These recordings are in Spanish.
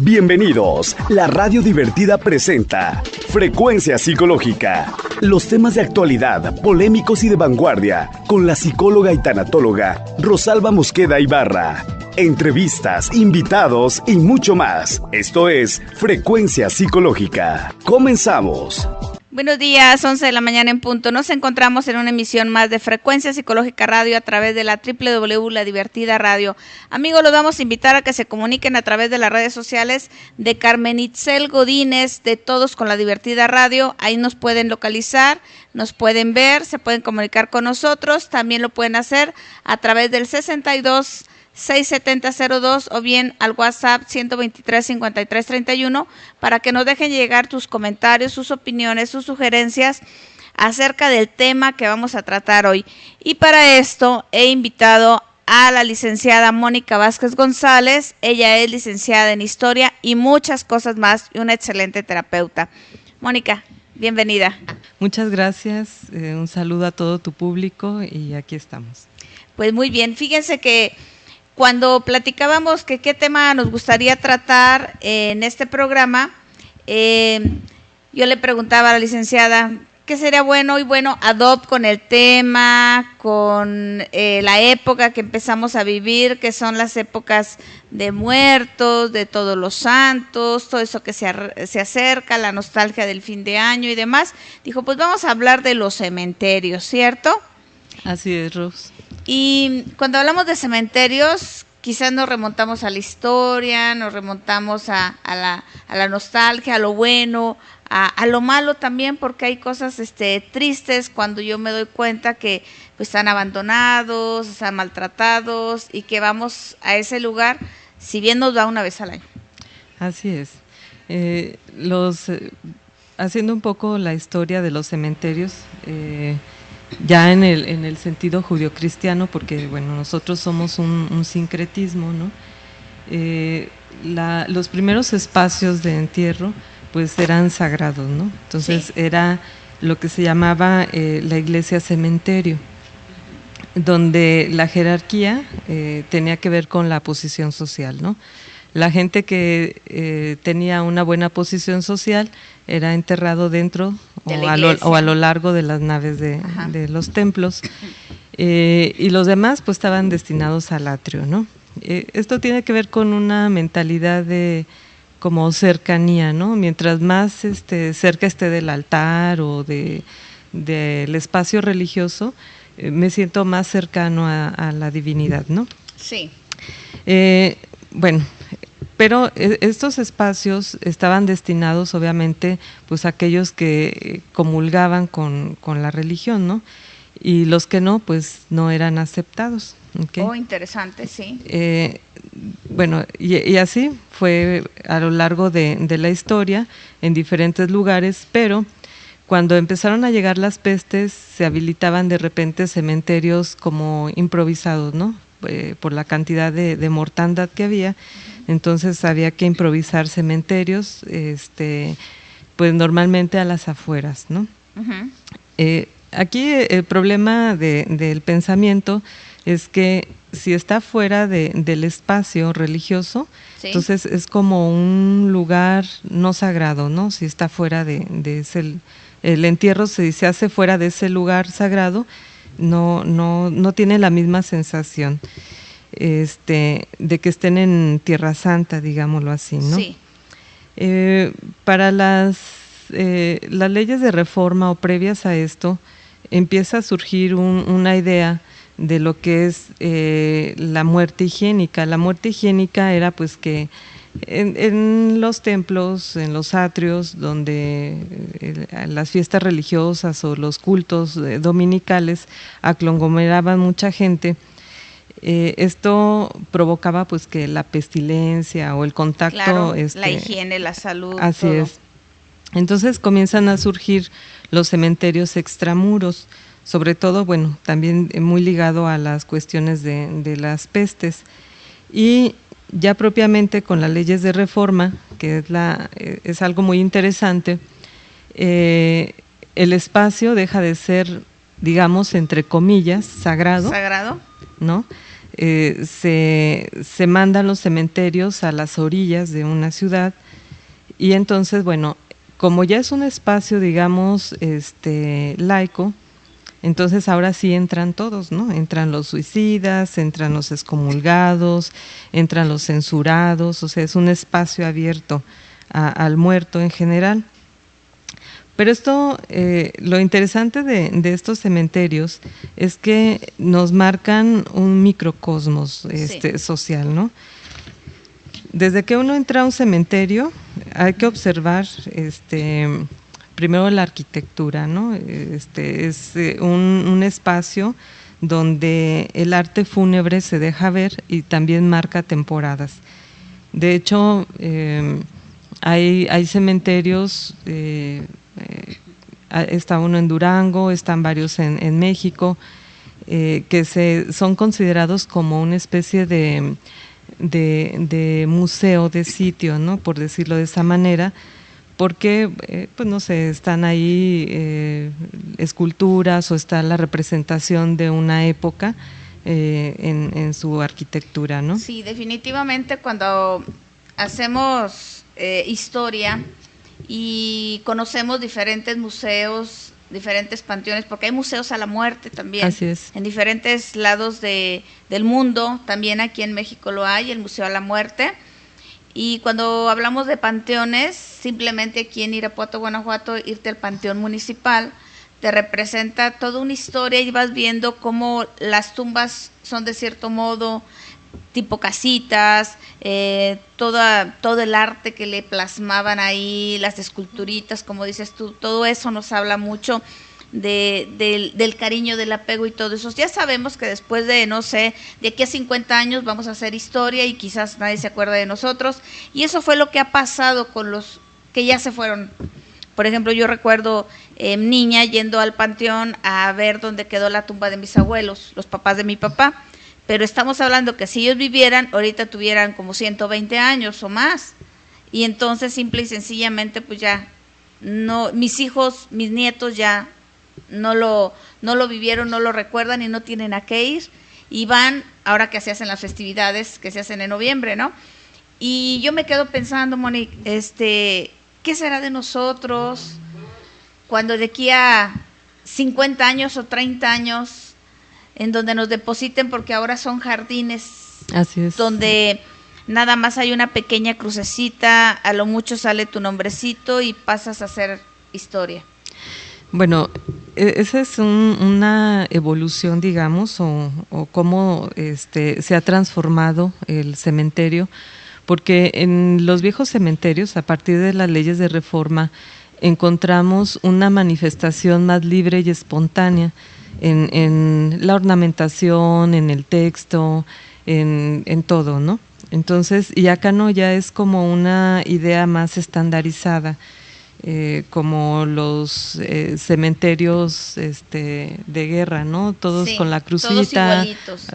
Bienvenidos. La Radio Divertida presenta Frecuencia Psicológica. Los temas de actualidad, polémicos y de vanguardia, con la psicóloga y tanatóloga Rosalba Mosqueda Ibarra. Entrevistas, invitados y mucho más. Esto es Frecuencia Psicológica. Comenzamos. Buenos días, 11 de la mañana en punto. Nos encontramos en una emisión más de Frecuencia Psicológica Radio a través de la www.La Divertida Radio. Amigos, los vamos a invitar a que se comuniquen a través de las redes sociales de Carmen Itzel Godínez, de Todos con La Divertida Radio. Ahí nos pueden localizar, nos pueden ver, se pueden comunicar con nosotros. También lo pueden hacer a través del 62-670-02 o bien al WhatsApp 123-53-31 para que nos dejen llegar tus comentarios, sus opiniones, sus sugerencias acerca del tema que vamos a tratar hoy. Y para esto he invitado a la licenciada Mónica Vázquez González. Ella es licenciada en Historia y muchas cosas más y una excelente terapeuta. Mónica, bienvenida. Muchas gracias, un saludo a todo tu público y aquí estamos. Pues muy bien, fíjense que cuando platicábamos que qué tema nos gustaría tratar en este programa, yo le preguntaba a la licenciada qué sería bueno, y bueno, ad hoc con el tema, con la época que empezamos a vivir, que son las épocas de muertos, de todos los santos, todo eso que se acerca, la nostalgia del fin de año y demás. Dijo, pues vamos a hablar de los cementerios, ¿cierto? Así es, Ros. Y cuando hablamos de cementerios, quizás nos remontamos a la historia, nos remontamos a la nostalgia, a lo bueno, a lo malo también, porque hay cosas tristes cuando yo me doy cuenta que pues, están abandonados, están maltratados y que vamos a ese lugar, si bien nos da una vez al año. Así es. Haciendo un poco la historia de los cementerios, ya en el sentido judio-cristiano, porque bueno, nosotros somos un sincretismo, ¿no? Los primeros espacios de entierro pues eran sagrados, ¿no? Entonces sí, era lo que se llamaba la iglesia cementerio, donde la jerarquía tenía que ver con la posición social, ¿no? La gente que tenía una buena posición social era enterrado dentro o a lo largo de las naves de los templos, y los demás pues estaban destinados al atrio, ¿no? Esto tiene que ver con una mentalidad de como cercanía, ¿no? Mientras más cerca esté del altar o del espacio religioso, me siento más cercano a la divinidad, ¿no? Sí. Bueno, pero estos espacios estaban destinados obviamente pues a aquellos que comulgaban con la religión, ¿no? Y los que no, pues no eran aceptados. ¿Okay? Oh, interesante, sí. Bueno, y así fue a lo largo de la historia en diferentes lugares, pero cuando empezaron a llegar las pestes se habilitaban de repente cementerios como improvisados, ¿no? Por la cantidad de mortandad que había. Entonces había que improvisar cementerios, pues normalmente a las afueras, ¿no? Uh-huh. Aquí el problema del pensamiento es que si está fuera del espacio religioso, sí, entonces es como un lugar no sagrado, ¿no? Si está fuera de ese, el entierro se hace fuera de ese lugar sagrado, no tiene la misma sensación. De que estén en Tierra Santa, digámoslo así, ¿no? Sí. Para las leyes de reforma o previas a esto, empieza a surgir una idea de lo que es la muerte higiénica. La muerte higiénica era pues que en los templos, en los atrios, donde las fiestas religiosas o los cultos dominicales aglomeraban mucha gente, esto provocaba pues que la pestilencia o el contacto, claro, la higiene, la salud, así todo. Es. Entonces comienzan a surgir los cementerios extramuros, sobre todo, bueno, también muy ligado a las cuestiones de las pestes, y ya propiamente con las leyes de reforma, que es algo muy interesante, el espacio deja de ser, digamos, entre comillas, sagrado, ¿sagrado? ¿no? se mandan los cementerios a las orillas de una ciudad y entonces, bueno, como ya es un espacio, digamos, laico, entonces ahora sí entran todos, ¿no? Entran los suicidas, entran los excomulgados, entran los censurados, o sea, es un espacio abierto al muerto en general. Pero esto, lo interesante de estos cementerios es que nos marcan un microcosmos social, ¿no? Desde que uno entra a un cementerio hay que observar primero la arquitectura, ¿no? Es un espacio donde el arte fúnebre se deja ver y también marca temporadas. De hecho, hay cementerios, está uno en Durango, están varios en México, que son considerados como una especie de museo, de sitio, ¿no? Por decirlo de esa manera, porque, pues no sé, están ahí esculturas o está la representación de una época en su arquitectura, ¿no? Sí, definitivamente cuando hacemos historia y conocemos diferentes museos, diferentes panteones, porque hay museos a la muerte también. Así es. En diferentes lados del mundo, también aquí en México lo hay, el Museo a la Muerte. Y cuando hablamos de panteones, simplemente aquí en Irapuato, Guanajuato, irte al panteón municipal te representa toda una historia y vas viendo cómo las tumbas son de cierto modo tipo casitas, todo el arte que le plasmaban ahí, las esculturitas, como dices tú, todo eso nos habla mucho del cariño, del apego y todo eso. Ya sabemos que después de, no sé, de aquí a 50 años vamos a hacer historia y quizás nadie se acuerda de nosotros, y eso fue lo que ha pasado con los que ya se fueron. Por ejemplo, yo recuerdo niña yendo al panteón a ver dónde quedó la tumba de mis abuelos, los papás de mi papá, pero estamos hablando que si ellos vivieran, ahorita tuvieran como 120 años o más, y entonces simple y sencillamente pues ya, no, mis hijos, mis nietos ya no lo vivieron, no lo recuerdan y no tienen a qué ir, y van, ahora que se hacen las festividades, que se hacen en noviembre, ¿no? Y yo me quedo pensando, Monique, ¿qué será de nosotros cuando de aquí a 50 años o 30 años en donde nos depositen, porque ahora son jardines? Así es. Donde nada más hay una pequeña crucecita, a lo mucho sale tu nombrecito y pasas a hacer historia. Bueno, esa es una evolución, digamos, o cómo se ha transformado el cementerio, porque en los viejos cementerios, a partir de las leyes de reforma, encontramos una manifestación más libre y espontánea en la ornamentación, en el texto, en todo, ¿no? Entonces, y acá no, ya es como una idea más estandarizada, como los cementerios de guerra, ¿no? Todos sí, con la crucita, todos igualitos,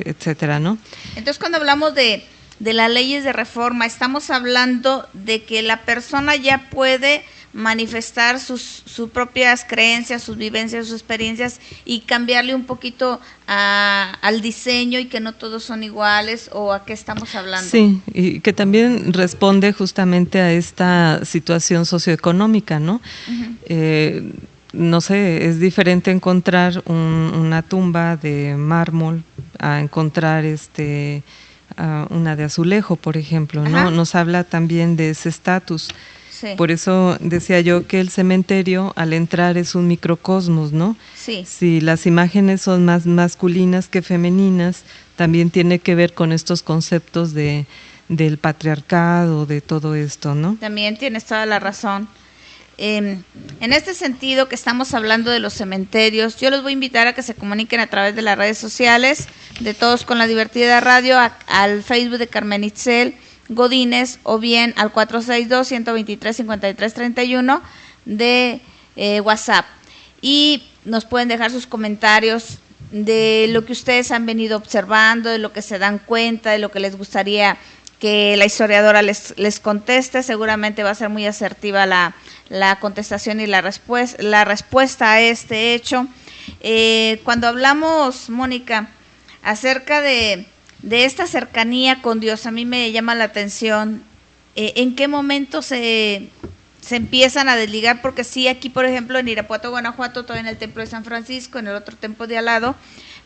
etcétera, ¿no? Entonces, cuando hablamos de las leyes de reforma, estamos hablando de que la persona ya puede manifestar sus propias creencias, sus vivencias, sus experiencias y cambiarle un poquito al diseño, y que no todos son iguales, ¿o a qué estamos hablando? Sí, y que también responde justamente a esta situación socioeconómica, ¿no? Uh-huh. No sé, es diferente encontrar una tumba de mármol a encontrar una de azulejo, por ejemplo, ¿no? Ajá. Nos habla también de ese estatus. Sí. Por eso decía yo que el cementerio al entrar es un microcosmos, ¿no? Sí. Si las imágenes son más masculinas que femeninas, también tiene que ver con estos conceptos del patriarcado, de todo esto, ¿no? También tienes toda la razón. En este sentido que estamos hablando de los cementerios, yo los voy a invitar a que se comuniquen a través de las redes sociales de Todos con la Divertida Radio, al Facebook de Carmen Itzel Godínez, o bien al 462-123-5331 de WhatsApp, y nos pueden dejar sus comentarios de lo que ustedes han venido observando, de lo que se dan cuenta, de lo que les gustaría que la historiadora les conteste. Seguramente va a ser muy asertiva la contestación y la respuesta a este hecho. Cuando hablamos, Mónica, acerca de de esta cercanía con Dios, a mí me llama la atención en qué momento se empiezan a desligar, porque sí, aquí por ejemplo en Irapuato, Guanajuato, todavía en el templo de San Francisco, en el otro templo de al lado,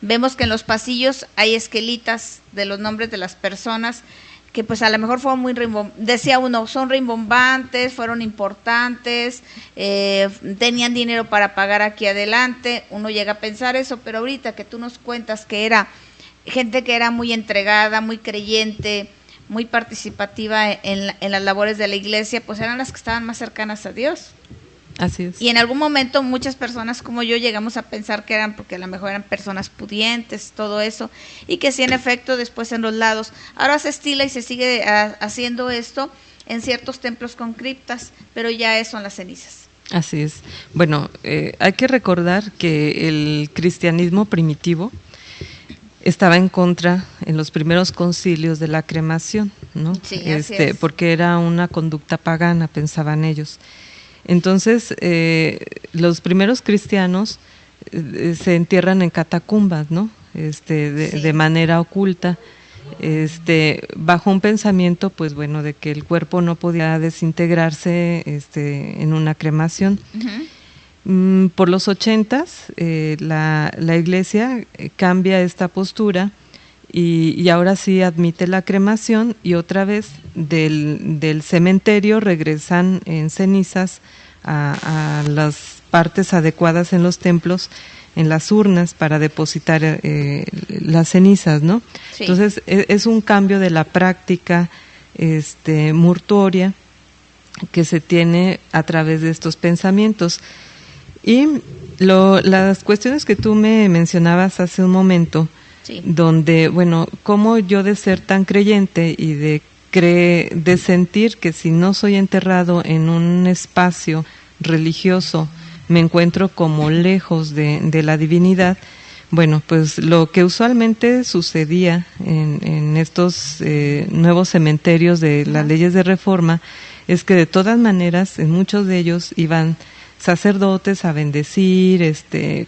vemos que en los pasillos hay esquelitas de los nombres de las personas que pues a lo mejor fueron muy decía uno, son rimbombantes, fueron importantes, tenían dinero para pagar aquí adelante, uno llega a pensar eso, pero ahorita que tú nos cuentas que era gente que era muy entregada, muy creyente, muy participativa en las labores de la iglesia, pues eran las que estaban más cercanas a Dios. Así es. Y en algún momento muchas personas como yo llegamos a pensar que eran porque a lo mejor eran personas pudientes, todo eso, y que sí, en efecto, después en los lados. Ahora se estila y se sigue haciendo esto en ciertos templos con criptas, pero ya son las cenizas. Así es. Bueno, hay que recordar que el cristianismo primitivo estaba en contra en los primeros concilios de la cremación, ¿no? Sí, así es. Porque era una conducta pagana, pensaban ellos. Entonces, los primeros cristianos se entierran en catacumbas, ¿no? De manera oculta, bajo un pensamiento, pues bueno, de que el cuerpo no podía desintegrarse en una cremación. Uh-huh. Por los 80s, la Iglesia cambia esta postura y ahora sí admite la cremación, y otra vez del cementerio regresan en cenizas a las partes adecuadas en los templos, en las urnas para depositar las cenizas, ¿no? Sí. Entonces es un cambio de la práctica mortuoria que se tiene a través de estos pensamientos. Y las cuestiones que tú me mencionabas hace un momento, sí, donde, bueno, cómo yo de ser tan creyente y de sentir que si no soy enterrado en un espacio religioso, me encuentro como lejos de la divinidad. Bueno, pues lo que usualmente sucedía en estos nuevos cementerios de las leyes de reforma es que de todas maneras en muchos de ellos iban sacerdotes a bendecir,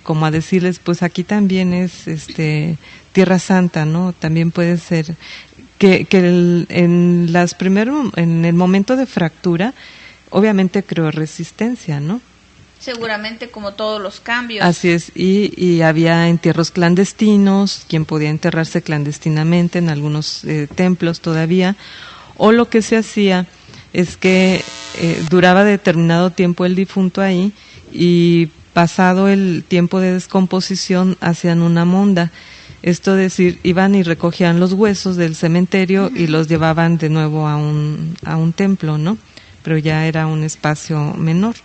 como a decirles, pues aquí también es Tierra Santa, ¿no? También puede ser que en el momento de fractura, obviamente creó resistencia, ¿no? Seguramente, como todos los cambios. Así es, y había entierros clandestinos, quien podía enterrarse clandestinamente en algunos templos todavía, o lo que se hacía es que duraba determinado tiempo el difunto ahí, y pasado el tiempo de descomposición hacían una monda. Esto es decir, iban y recogían los huesos del cementerio, uh-huh, y los llevaban de nuevo a un templo, ¿no? Pero ya era un espacio menor.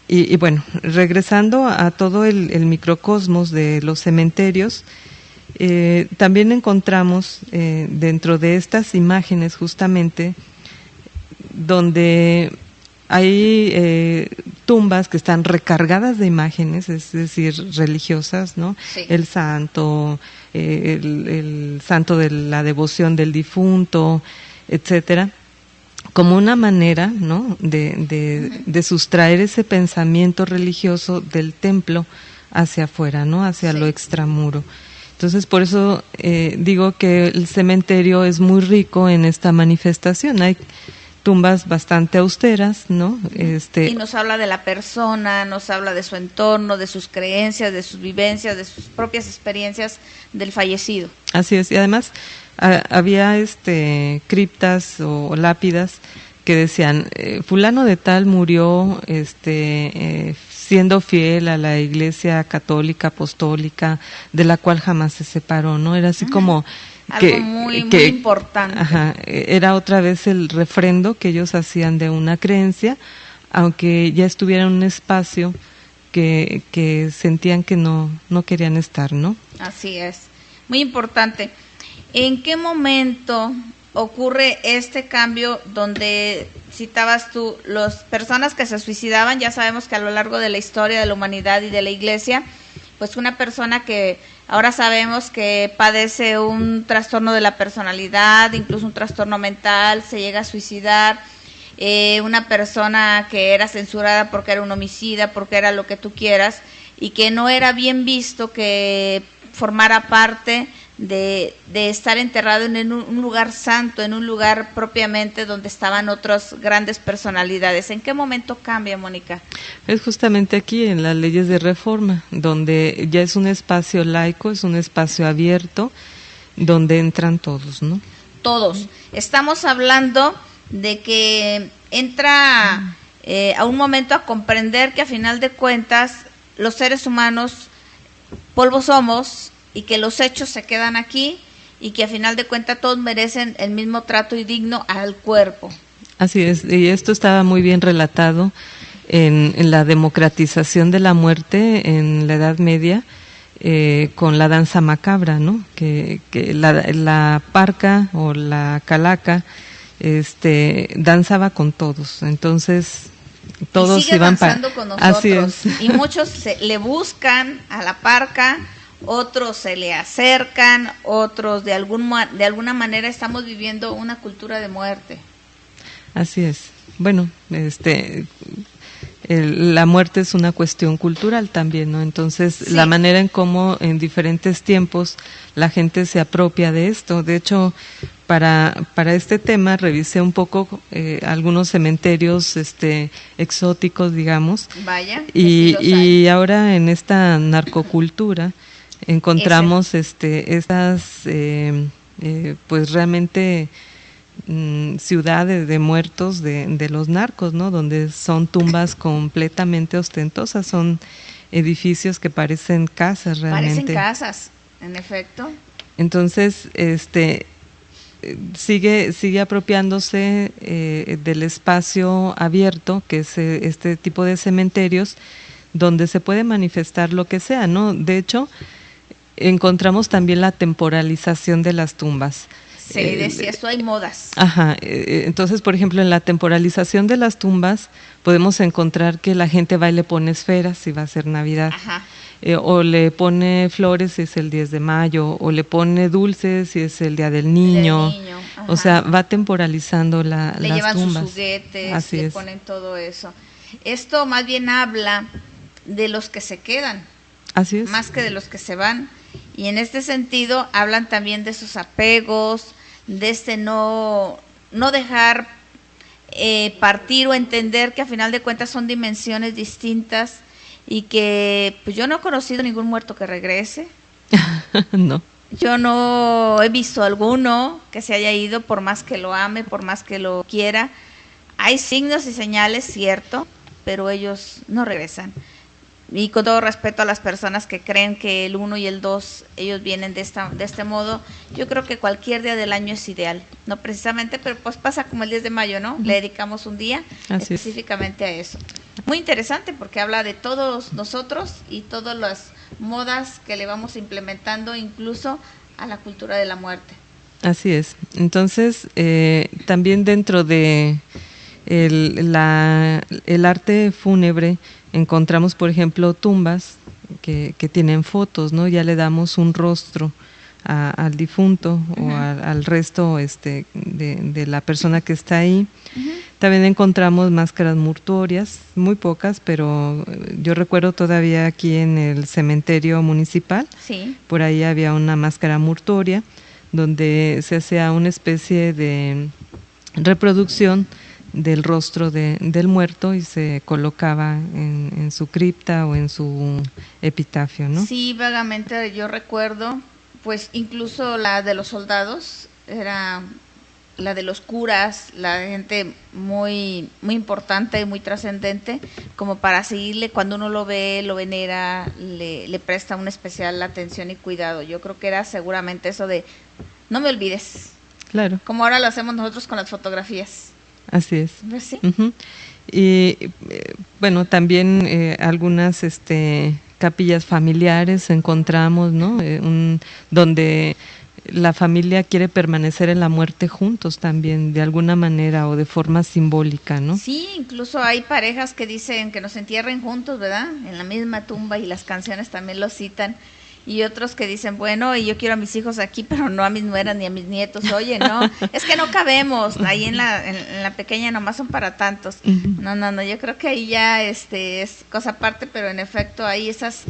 Y bueno, regresando a todo el microcosmos de los cementerios, también encontramos dentro de estas imágenes justamente donde hay tumbas que están recargadas de imágenes, es decir, religiosas, ¿no? Sí. El santo, el santo de la devoción del difunto, etcétera, como una manera, ¿no?, de sustraer ese pensamiento religioso del templo hacia afuera, ¿no?, hacia, sí, lo extramuro. Entonces, por eso digo que el cementerio es muy rico en esta manifestación. Hay tumbas bastante austeras, ¿no? Y nos habla de la persona, nos habla de su entorno, de sus creencias, de sus vivencias, de sus propias experiencias del fallecido. Así es, y además había criptas o lápidas que decían, fulano de tal murió siendo fiel a la Iglesia Católica Apostólica, de la cual jamás se separó, ¿no? Era así como algo muy importante. Ajá, era otra vez el refrendo que ellos hacían de una creencia, aunque ya estuviera en un espacio que sentían que no querían estar, ¿no? Así es, muy importante. ¿En qué momento ocurre este cambio donde citabas tú, las personas que se suicidaban? Ya sabemos que a lo largo de la historia de la humanidad y de la Iglesia, pues una persona que ahora sabemos que padece un trastorno de la personalidad, incluso un trastorno mental, se llega a suicidar, una persona que era censurada porque era un homicida, porque era lo que tú quieras, y que no era bien visto que formara parte de estar enterrado en un lugar santo, en un lugar propiamente donde estaban otras grandes personalidades. ¿En qué momento cambia, Mónica? Es justamente aquí en las leyes de reforma, donde ya es un espacio laico, es un espacio abierto, donde entran todos, ¿no? Todos. Estamos hablando de que entra a un momento a comprender que a final de cuentas los seres humanos polvo somos, y que los hechos se quedan aquí, y que a final de cuentas todos merecen el mismo trato y digno al cuerpo. Así es, y esto estaba muy bien relatado en la democratización de la muerte en la Edad Media, con la danza macabra, ¿no? Que la parca o la calaca danzaba con todos, entonces todos y sigue iban danzando con nosotros. Así es. Y muchos le buscan a la parca, otros se le acercan, otros de alguna manera estamos viviendo una cultura de muerte. Así es. Bueno, la muerte es una cuestión cultural también, ¿no? Entonces, sí, la manera en cómo en diferentes tiempos la gente se apropia de esto. De hecho, para este tema revisé un poco algunos cementerios exóticos, digamos. Vaya. Y ahora en esta narcocultura encontramos estas pues realmente ciudades de muertos de los narcos, ¿no? Donde son tumbas completamente ostentosas, son edificios que parecen casas realmente. Parecen casas, en efecto. Entonces, sigue apropiándose del espacio abierto, que es este tipo de cementerios, donde se puede manifestar lo que sea, ¿no? De hecho, encontramos también la temporalización de las tumbas. Sí, decía, esto hay modas. Ajá, entonces, por ejemplo, en la temporalización de las tumbas podemos encontrar que la gente va y le pone esferas si va a ser Navidad. Ajá. O le pone flores si es el 10 de mayo, o le pone dulces si es el Día del Niño. O sea, va temporalizando las tumbas. Le llevan sus juguetes, así le es. Ponen todo eso. Esto más bien habla de los que se quedan, así es, más que de los que se van. Y en este sentido hablan también de sus apegos, de no dejar partir o entender que a final de cuentas son dimensiones distintas, y que pues yo no he conocido ningún muerto que regrese. No. Yo no he visto alguno que se haya ido, por más que lo ame, por más que lo quiera. Hay signos y señales, cierto, pero ellos no regresan. Y con todo respeto a las personas que creen que el 1 y el 2, ellos vienen de este modo, yo creo que cualquier día del año es ideal. No precisamente, pero pues pasa como el 10 de mayo, ¿no? Le dedicamos un día así específicamente a eso. Muy interesante porque habla de todos nosotros y todas las modas que le vamos implementando incluso a la cultura de la muerte. Así es. Entonces, también dentro de el arte fúnebre encontramos, por ejemplo, tumbas que tienen fotos, ¿no? Ya le damos un rostro al difunto, uh-huh, o al resto de la persona que está ahí. Uh-huh. También encontramos máscaras mortuorias, muy pocas, pero yo recuerdo todavía aquí en el cementerio municipal, sí, por ahí había una máscara mortuoria donde se hacía una especie de reproducción del rostro del muerto y se colocaba en su cripta o en su epitafio, ¿no? Sí, vagamente yo recuerdo, pues incluso la de los soldados, era la de los curas, la gente muy, muy importante y muy trascendente, como para seguirle, cuando uno lo ve, lo venera, le presta una especial atención y cuidado. Yo creo que era seguramente eso de, no me olvides. Claro. Como ahora lo hacemos nosotros con las fotografías. Así es. ¿Sí? Uh-huh. Y bueno, también algunas capillas familiares encontramos, ¿no? Donde la familia quiere permanecer en la muerte juntos también, de alguna manera o de forma simbólica, ¿no? Sí, incluso hay parejas que dicen que nos entierren juntos, ¿verdad? En la misma tumba, y las canciones también lo citan. Y otros que dicen, bueno, y yo quiero a mis hijos aquí, pero no a mis nueras ni a mis nietos. Oye, no, es que no cabemos, ahí en la pequeña nomás son para tantos. Uh-huh. No, yo creo que ahí ya es cosa aparte, pero en efecto hay esas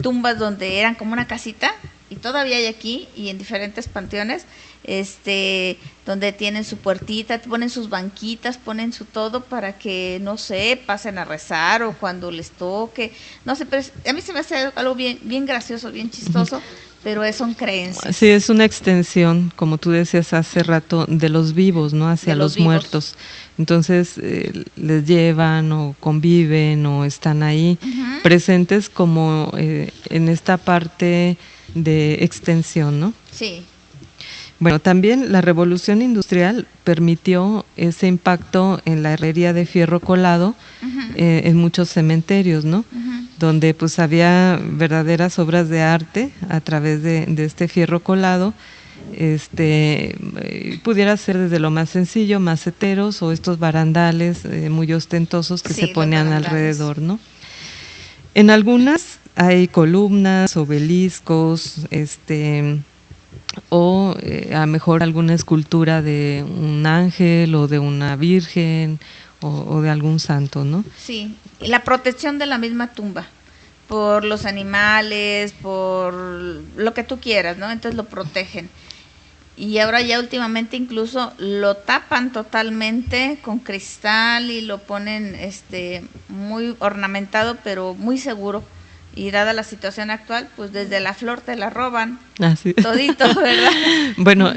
tumbas donde eran como una casita, y todavía hay aquí y en diferentes panteones, donde tienen su puertita, ponen sus banquitas, ponen su todo para que, no sé, pasen a rezar o cuando les toque, no sé, pero a mí se me hace algo bien, bien gracioso, bien chistoso, pero son creencias. Sí, es una extensión, como tú decías hace rato, de los vivos, ¿no? Hacia los muertos. Entonces les llevan o conviven o están ahí presentes como en esta parte de extensión, ¿no? Sí. Bueno, también la revolución industrial permitió ese impacto en la herrería de fierro colado en muchos cementerios, ¿no? Donde pues había verdaderas obras de arte a través de este fierro colado. Pudiera ser desde lo más sencillo, maceteros o estos barandales muy ostentosos que se ponían alrededor, ¿no? En algunas hay columnas, obeliscos, o a lo mejor alguna escultura de un ángel o de una virgen o de algún santo, ¿no? Sí, y la protección de la misma tumba por los animales, por lo que tú quieras, ¿no? Entonces lo protegen. Y ahora ya últimamente incluso lo tapan totalmente con cristal y lo ponen muy ornamentado, pero muy seguro. Y dada la situación actual, pues desde la flor te la roban, todito, ¿verdad? Bueno,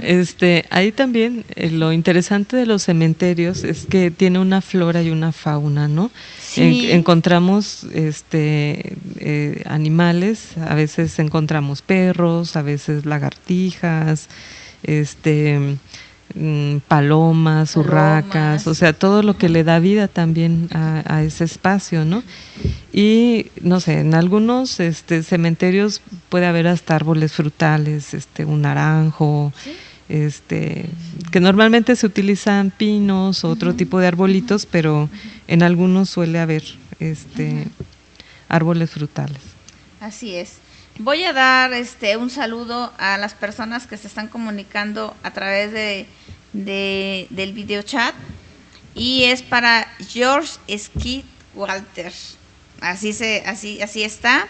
ahí también lo interesante de los cementerios es que tiene una flora y una fauna, ¿no? Sí. Encontramos animales, a veces encontramos perros, a veces lagartijas, palomas, urracas, o sea, todo lo que le da vida también a ese espacio, ¿no? Y no sé, en algunos cementerios puede haber hasta árboles frutales, un naranjo, que normalmente se utilizan pinos o otro tipo de arbolitos, pero en algunos suele haber árboles frutales. Así es. Voy a dar un saludo a las personas que se están comunicando a través del video chat, y es para George Skid Walter. Así está.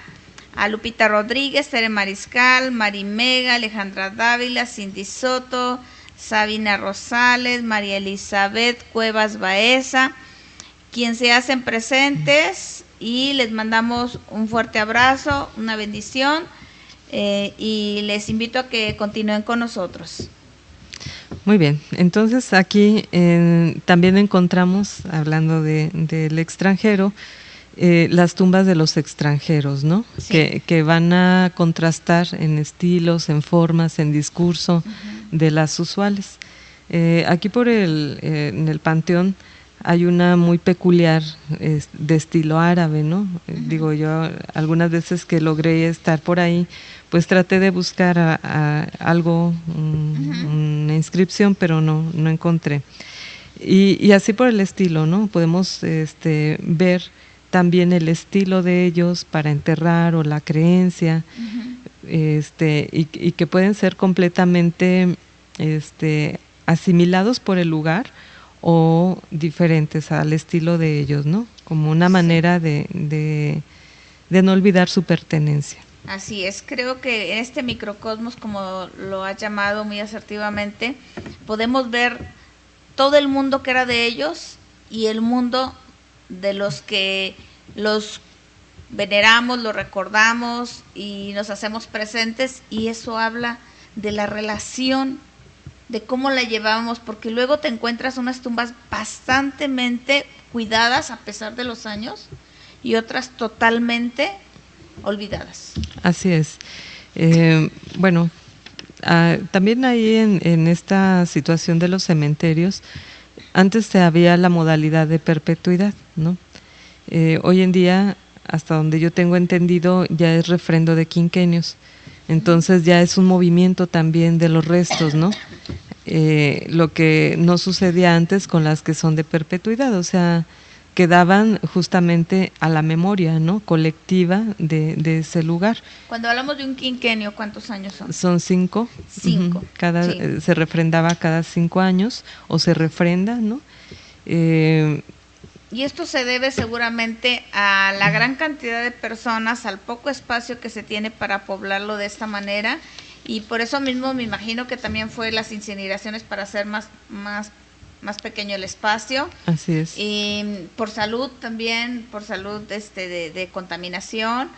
A Lupita Rodríguez, Tere Mariscal, Marimega, Alejandra Dávila, Cindy Soto, Sabina Rosales, María Elizabeth Cuevas Baeza, quien se hacen presentes, y les mandamos un fuerte abrazo, una bendición, y les invito a que continúen con nosotros. Muy bien, entonces aquí también encontramos, hablando del extranjero, las tumbas de los extranjeros, ¿no? Sí. Que van a contrastar en estilos, en formas, en discurso de las usuales. Aquí en el panteón hay una muy peculiar de estilo árabe, ¿no? Digo, yo algunas veces que logré estar por ahí, pues traté de buscar algo, una inscripción, pero no encontré. Y así por el estilo, ¿no? Podemos ver también el estilo de ellos para enterrar o la creencia, y que pueden ser completamente asimilados por el lugar o diferentes al estilo de ellos, ¿no? Como una manera de no olvidar su pertenencia. Así es, creo que en este microcosmos, como lo has llamado muy asertivamente, podemos ver todo el mundo que era de ellos y el mundo de los que los veneramos, los recordamos y nos hacemos presentes, y eso habla de la relación, de cómo la llevamos, porque luego te encuentras unas tumbas bastantemente cuidadas a pesar de los años y otras totalmente olvidadas. Así es. Bueno, también ahí en esta situación de los cementerios, antes había la modalidad de perpetuidad, ¿no? Hoy en día, hasta donde yo tengo entendido, ya es refrendo de quinquenios. Entonces ya es un movimiento también de los restos, ¿no? Lo que no sucedía antes con las que son de perpetuidad, o sea, quedaban justamente a la memoria, ¿no? Colectiva de ese lugar. Cuando hablamos de un quinquenio, ¿cuántos años son? Son 5. 5. Se refrendaba cada 5 años, o se refrenda, ¿no? y esto se debe seguramente a la gran cantidad de personas, al poco espacio que se tiene para poblarlo de esta manera, y por eso mismo me imagino que también fue las incineraciones para hacer más pequeño el espacio. Así es. Y por salud también, por salud de contaminación,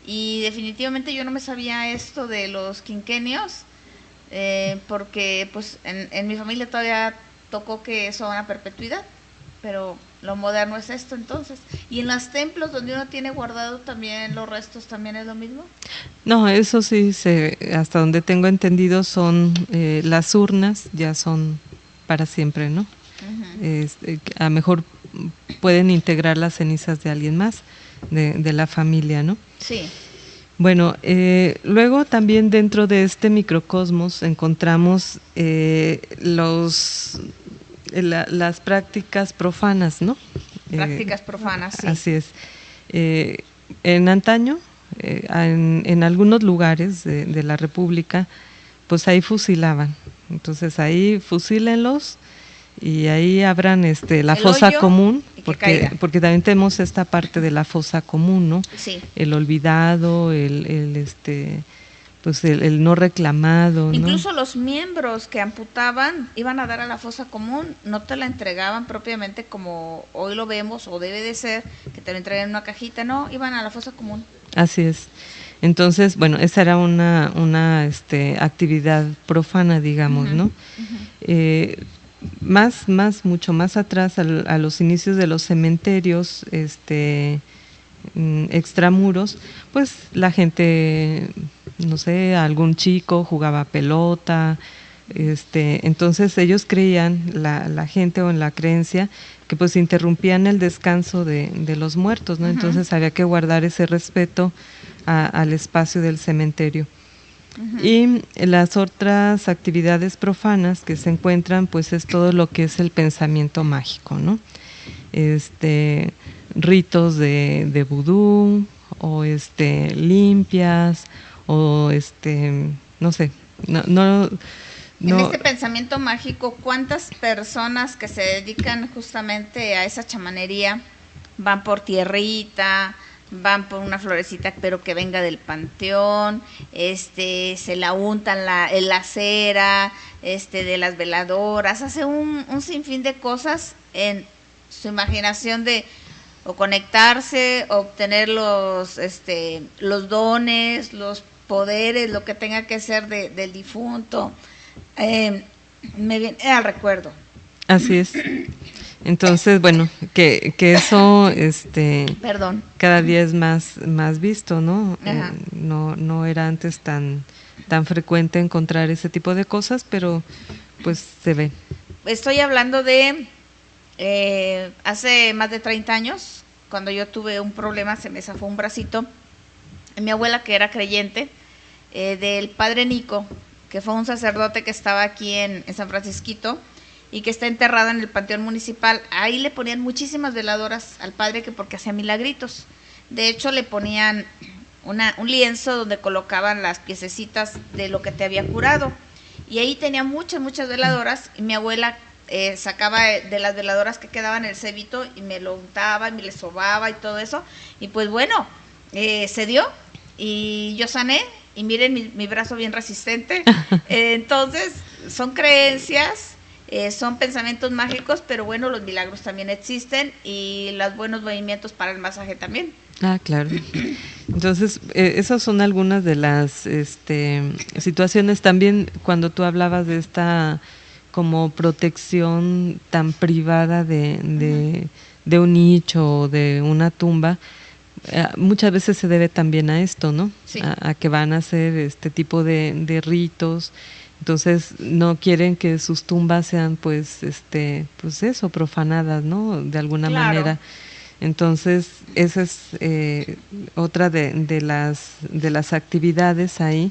y definitivamente yo no me sabía esto de los quinquenios, porque pues en mi familia todavía tocó que son a perpetuidad, pero lo moderno es esto entonces. ¿Y en los templos donde uno tiene guardado también los restos también es lo mismo? No, eso sí, hasta donde tengo entendido son las urnas, ya son para siempre, ¿no? Uh-huh. A lo mejor pueden integrar las cenizas de alguien más, de la familia, ¿no? Sí. Bueno, luego también dentro de este microcosmos encontramos las prácticas profanas, ¿no? Prácticas profanas, sí. Así es. En antaño, en algunos lugares de la República, pues ahí fusilaban. Entonces ahí fusílenlos y ahí abran la fosa común, porque también tenemos esta parte de la fosa común, ¿no? Sí. El olvidado, pues el no reclamado, incluso ¿no? Los miembros que amputaban iban a dar a la fosa común, no te la entregaban propiamente como hoy lo vemos, o debe de ser, que te lo entreguen en una cajita, no, iban a la fosa común. Así es. Entonces, bueno, esa era una actividad profana, digamos, uh-huh, ¿no? Uh-huh. Mucho más atrás, a los inicios de los cementerios, extramuros, pues la gente, no sé, algún chico jugaba pelota, entonces ellos creían, la gente o en la creencia, que pues interrumpían el descanso de los muertos, ¿no? Uh-huh. Entonces había que guardar ese respeto al espacio del cementerio. Uh-huh. Y las otras actividades profanas que se encuentran, pues es todo lo que es el pensamiento mágico, ¿no? Ritos de vudú, o limpias, o no sé, no. En este pensamiento mágico, ¿cuántas personas que se dedican justamente a esa chamanería van por tierrita, van por una florecita, pero que venga del panteón, se la untan en la cera, de las veladoras, hace un sinfín de cosas en su imaginación de o conectarse, obtener los dones, los poderes, lo que tenga que ser del difunto. Me viene al recuerdo. Así es. Entonces, bueno, que eso Perdón. Cada día es más visto, ¿no? No era antes tan frecuente encontrar ese tipo de cosas, pero pues se ve. Estoy hablando de hace más de 30 años, cuando yo tuve un problema, se me zafó un bracito. Mi abuela, que era creyente, del padre Nico, que fue un sacerdote que estaba aquí en San Francisquito y que está enterrada en el panteón municipal. Ahí le ponían muchísimas veladoras al padre, que porque hacía milagritos. De hecho, le ponían un lienzo donde colocaban las piececitas de lo que te había curado. Y ahí tenía muchas veladoras, y mi abuela sacaba de las veladoras que quedaban el cebito y me lo untaba y me le sobaba y todo eso. Y pues bueno, se dio y yo sané, y miren mi brazo bien resistente. Entonces, son creencias, son pensamientos mágicos, pero bueno, los milagros también existen, y los buenos movimientos para el masaje también. Ah, claro. Entonces, esas son algunas de las situaciones. También cuando tú hablabas de esta como protección tan privada de un nicho o de una tumba, muchas veces se debe también a esto, ¿no? Sí. A que van a hacer este tipo de ritos. Entonces no quieren que sus tumbas sean pues eso, profanadas, ¿no? De alguna manera. Entonces esa es otra de las actividades ahí,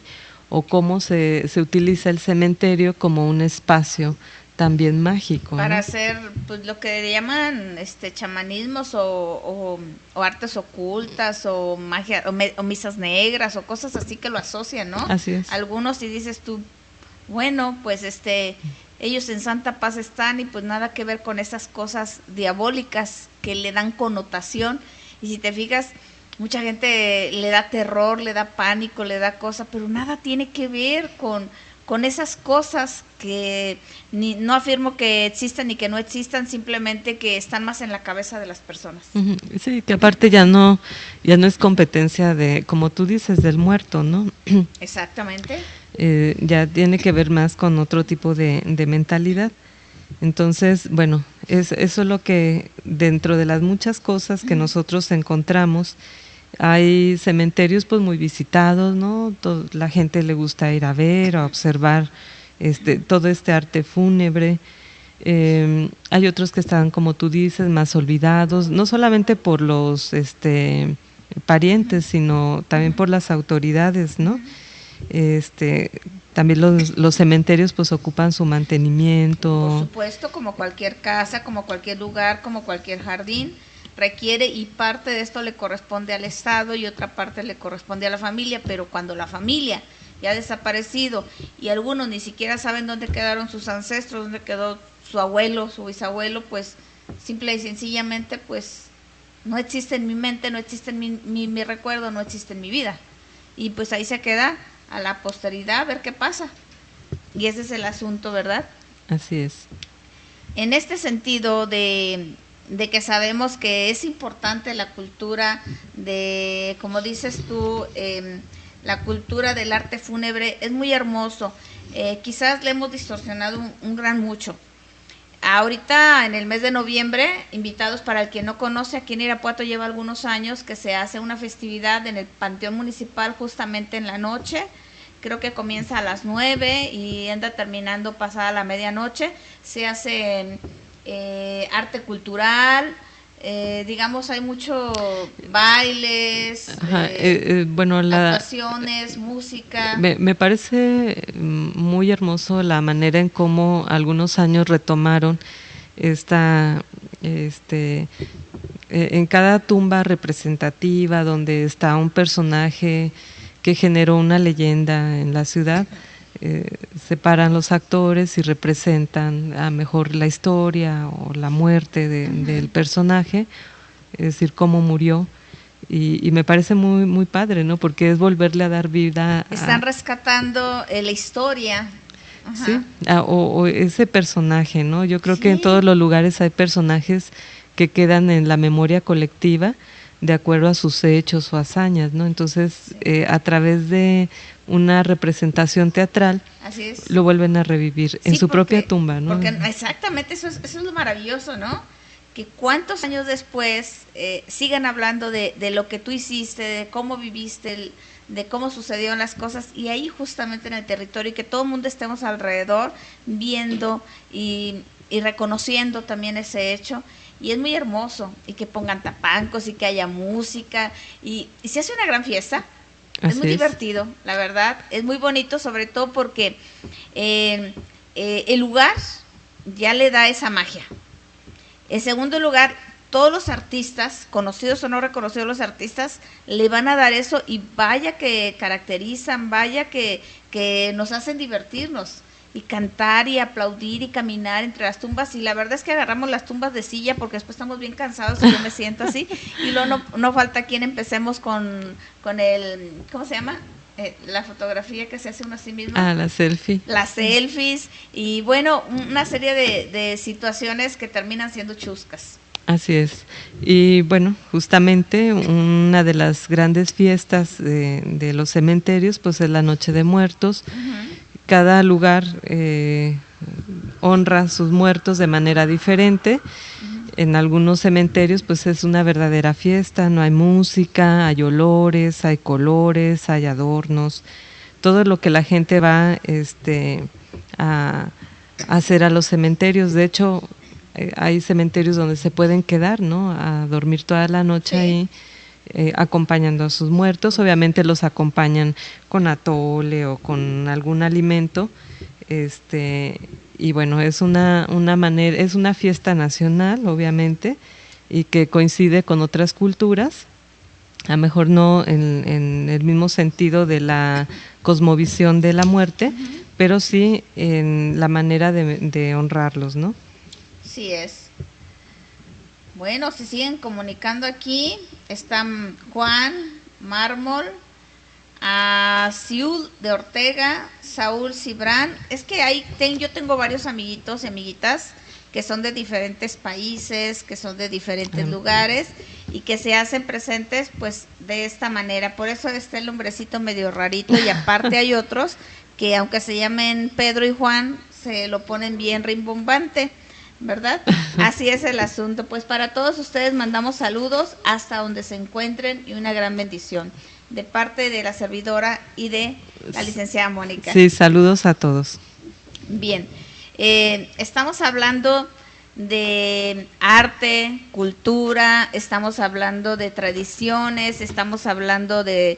o cómo se utiliza el cementerio como un espacio también mágico, para ¿no? hacer pues lo que llaman chamanismos o artes ocultas, o magia, o misas negras, o cosas así que lo asocian, ¿no? Así es. Algunos, si dices tú, bueno, pues ellos en santa paz están y pues nada que ver con esas cosas diabólicas que le dan connotación. Y si te fijas, mucha gente le da terror, le da pánico, le da cosa, pero nada tiene que ver con esas cosas que no afirmo que existan ni que no existan, simplemente que están más en la cabeza de las personas. Sí, que aparte ya no es competencia de, como tú dices, del muerto, ¿no? Exactamente. Ya tiene que ver más con otro tipo de mentalidad. Entonces, bueno, eso es lo que dentro de las muchas cosas que nosotros encontramos, hay cementerios pues muy visitados, ¿no? La gente le gusta ir a ver, a observar todo este arte fúnebre. Hay otros que están, como tú dices, más olvidados, no solamente por los parientes, sino también por las autoridades, ¿no? También los cementerios pues ocupan su mantenimiento. Por supuesto, como cualquier casa, como cualquier lugar, como cualquier jardín, requiere, y parte de esto le corresponde al Estado y otra parte le corresponde a la familia, pero cuando la familia ya ha desaparecido y algunos ni siquiera saben dónde quedaron sus ancestros, dónde quedó su abuelo, su bisabuelo, pues simple y sencillamente pues no existe en mi mente, no existe en mi recuerdo, no existe en mi vida, y pues ahí se queda a la posteridad a ver qué pasa, y ese es el asunto, ¿verdad? Así es. En este sentido de que sabemos que es importante la cultura de, como dices tú, la cultura del arte fúnebre, es muy hermoso. Quizás le hemos distorsionado un gran mucho. Ahorita en el mes de noviembre, invitados para el que no conoce, aquí en Irapuato lleva algunos años que se hace una festividad en el Panteón Municipal justamente en la noche. Creo que comienza a las 9 y anda terminando pasada la medianoche. Se hace arte cultural, digamos, hay mucho bailes, actuaciones, música. Me parece muy hermoso la manera en cómo algunos años retomaron en cada tumba representativa donde está un personaje que generó una leyenda en la ciudad. Separan los actores y representan a mejor la historia o la muerte del personaje, es decir, cómo murió, y me parece muy muy padre, ¿no? Porque es volverle a dar vida. Están rescatando la historia. Ajá. Sí, o ese personaje, ¿no? Yo creo que en todos los lugares hay personajes que quedan en la memoria colectiva de acuerdo a sus hechos o hazañas, ¿no? Entonces, a través de una representación teatral, así es, lo vuelven a revivir en su propia tumba, ¿no? Porque exactamente, eso es lo maravilloso, ¿no? Que cuántos años después sigan hablando de lo que tú hiciste, de cómo viviste, de cómo sucedieron las cosas, y ahí justamente en el territorio, y que todo el mundo estemos alrededor viendo y reconociendo también ese hecho. Y es muy hermoso, y que pongan tapancos y que haya música, y se hace una gran fiesta. Es muy divertido, la verdad, es muy bonito, sobre todo porque el lugar ya le da esa magia. En segundo lugar, todos los artistas, conocidos o no reconocidos los artistas, le van a dar eso, y vaya que caracterizan, vaya que nos hacen divertirnos y cantar y aplaudir y caminar entre las tumbas. Y la verdad es que agarramos las tumbas de silla porque después estamos bien cansados y yo me siento así, y luego no falta quien empecemos con el, ¿cómo se llama? La fotografía que se hace uno a sí mismo. La selfie. Las selfies, y bueno, una serie de situaciones que terminan siendo chuscas. Así es. Y bueno, justamente una de las grandes fiestas de los cementerios pues es la Noche de Muertos. Uh-huh. Cada lugar honra a sus muertos de manera diferente. Uh-huh. En algunos cementerios pues es una verdadera fiesta, no hay música, hay olores, hay colores, hay adornos, todo lo que la gente va a hacer a los cementerios. De hecho, hay cementerios donde se pueden quedar, ¿no?, a dormir toda la noche ahí, acompañando a sus muertos. Obviamente los acompañan con atole o con algún alimento, y bueno, es una manera, es una fiesta nacional, obviamente, y que coincide con otras culturas, a lo mejor no en el mismo sentido de la cosmovisión de la muerte, uh-huh, pero sí en la manera de honrarlos, ¿no? Sí es. Bueno, se siguen comunicando aquí. Están Juan Mármol, a Ciud de Ortega, Saúl Cibrán. Es que yo tengo varios amiguitos y amiguitas que son de diferentes países, que son de diferentes lugares y que se hacen presentes pues de esta manera. Por eso está el hombrecito medio rarito, y aparte hay otros que aunque se llamen Pedro y Juan, se lo ponen bien rimbombante, ¿verdad? Así es el asunto. Pues para todos ustedes mandamos saludos hasta donde se encuentren y una gran bendición de parte de la servidora y de la licenciada Mónica. Sí, saludos a todos. Bien, estamos hablando de arte, cultura, estamos hablando de tradiciones, estamos hablando de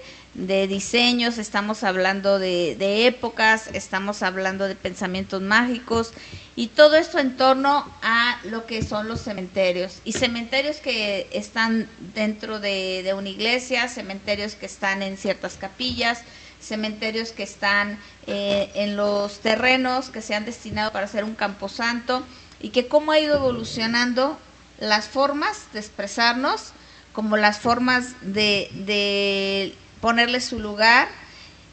diseños, estamos hablando de épocas, estamos hablando de pensamientos mágicos, y todo esto en torno a lo que son los cementerios, y cementerios que están dentro de una iglesia, cementerios que están en ciertas capillas, cementerios que están en los terrenos que se han destinado para hacer un camposanto, y que cómo ha ido evolucionando las formas de expresarnos, como las formas de ponerle su lugar.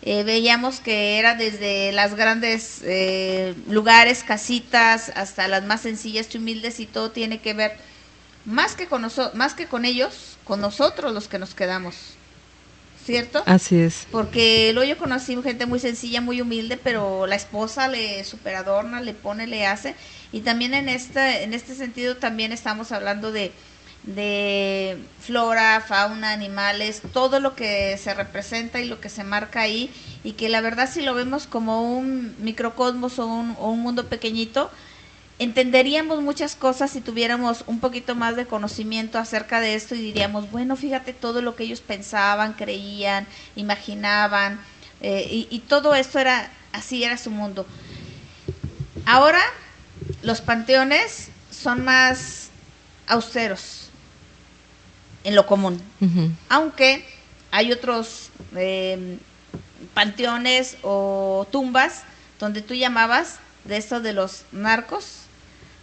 Veíamos que era desde las grandes lugares, casitas, hasta las más sencillas y humildes, y todo tiene que ver más que con ellos, con nosotros los que nos quedamos, ¿cierto? Así es. Porque luego yo conocí gente muy sencilla, muy humilde, pero la esposa le superadorna, le pone, le hace, y también en este sentido también estamos hablando de flora, fauna, animales, todo lo que se representa y lo que se marca ahí, y que la verdad si lo vemos como un microcosmos o un mundo pequeñito, entenderíamos muchas cosas si tuviéramos un poquito más de conocimiento acerca de esto, y diríamos, bueno, fíjate todo lo que ellos pensaban, creían, imaginaban, y todo esto era su mundo. Ahora los panteones son más austeros en lo común, aunque hay otros panteones o tumbas donde tú llamabas de esto de los narcos,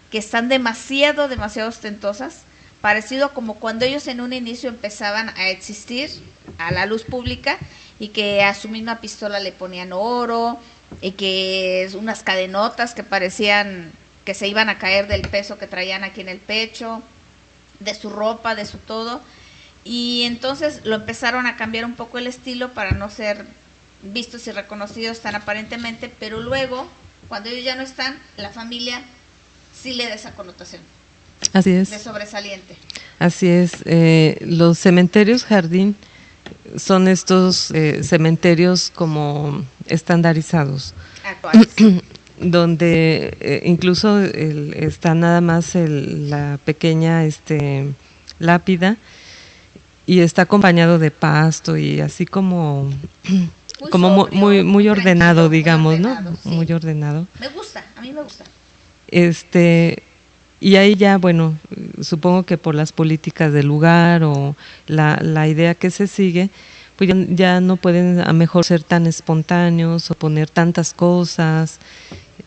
que están demasiado ostentosas, parecido como cuando ellos en un inicio empezaban a existir a la luz pública, y que a su misma pistola le ponían oro, y que unas cadenotas que parecían que se iban a caer del peso que traían aquí en el pecho, de su ropa, de su todo, y entonces lo empezaron a cambiar un poco el estilo para no ser vistos y reconocidos tan aparentemente, pero luego, cuando ellos ya no están, la familia sí le da esa connotación. Así es. De sobresaliente. Así es. Los cementerios jardín son estos cementerios como estandarizados, actuales, donde incluso está nada más la pequeña lápida, y está acompañado de pasto, y así como muy ordenado, digamos, muy ordenado, ¿no? Sí. Muy ordenado. Me gusta, a mí me gusta. Y ahí ya, bueno, supongo que por las políticas del lugar o la idea que se sigue, pues ya no pueden a mejor ser tan espontáneos o poner tantas cosas.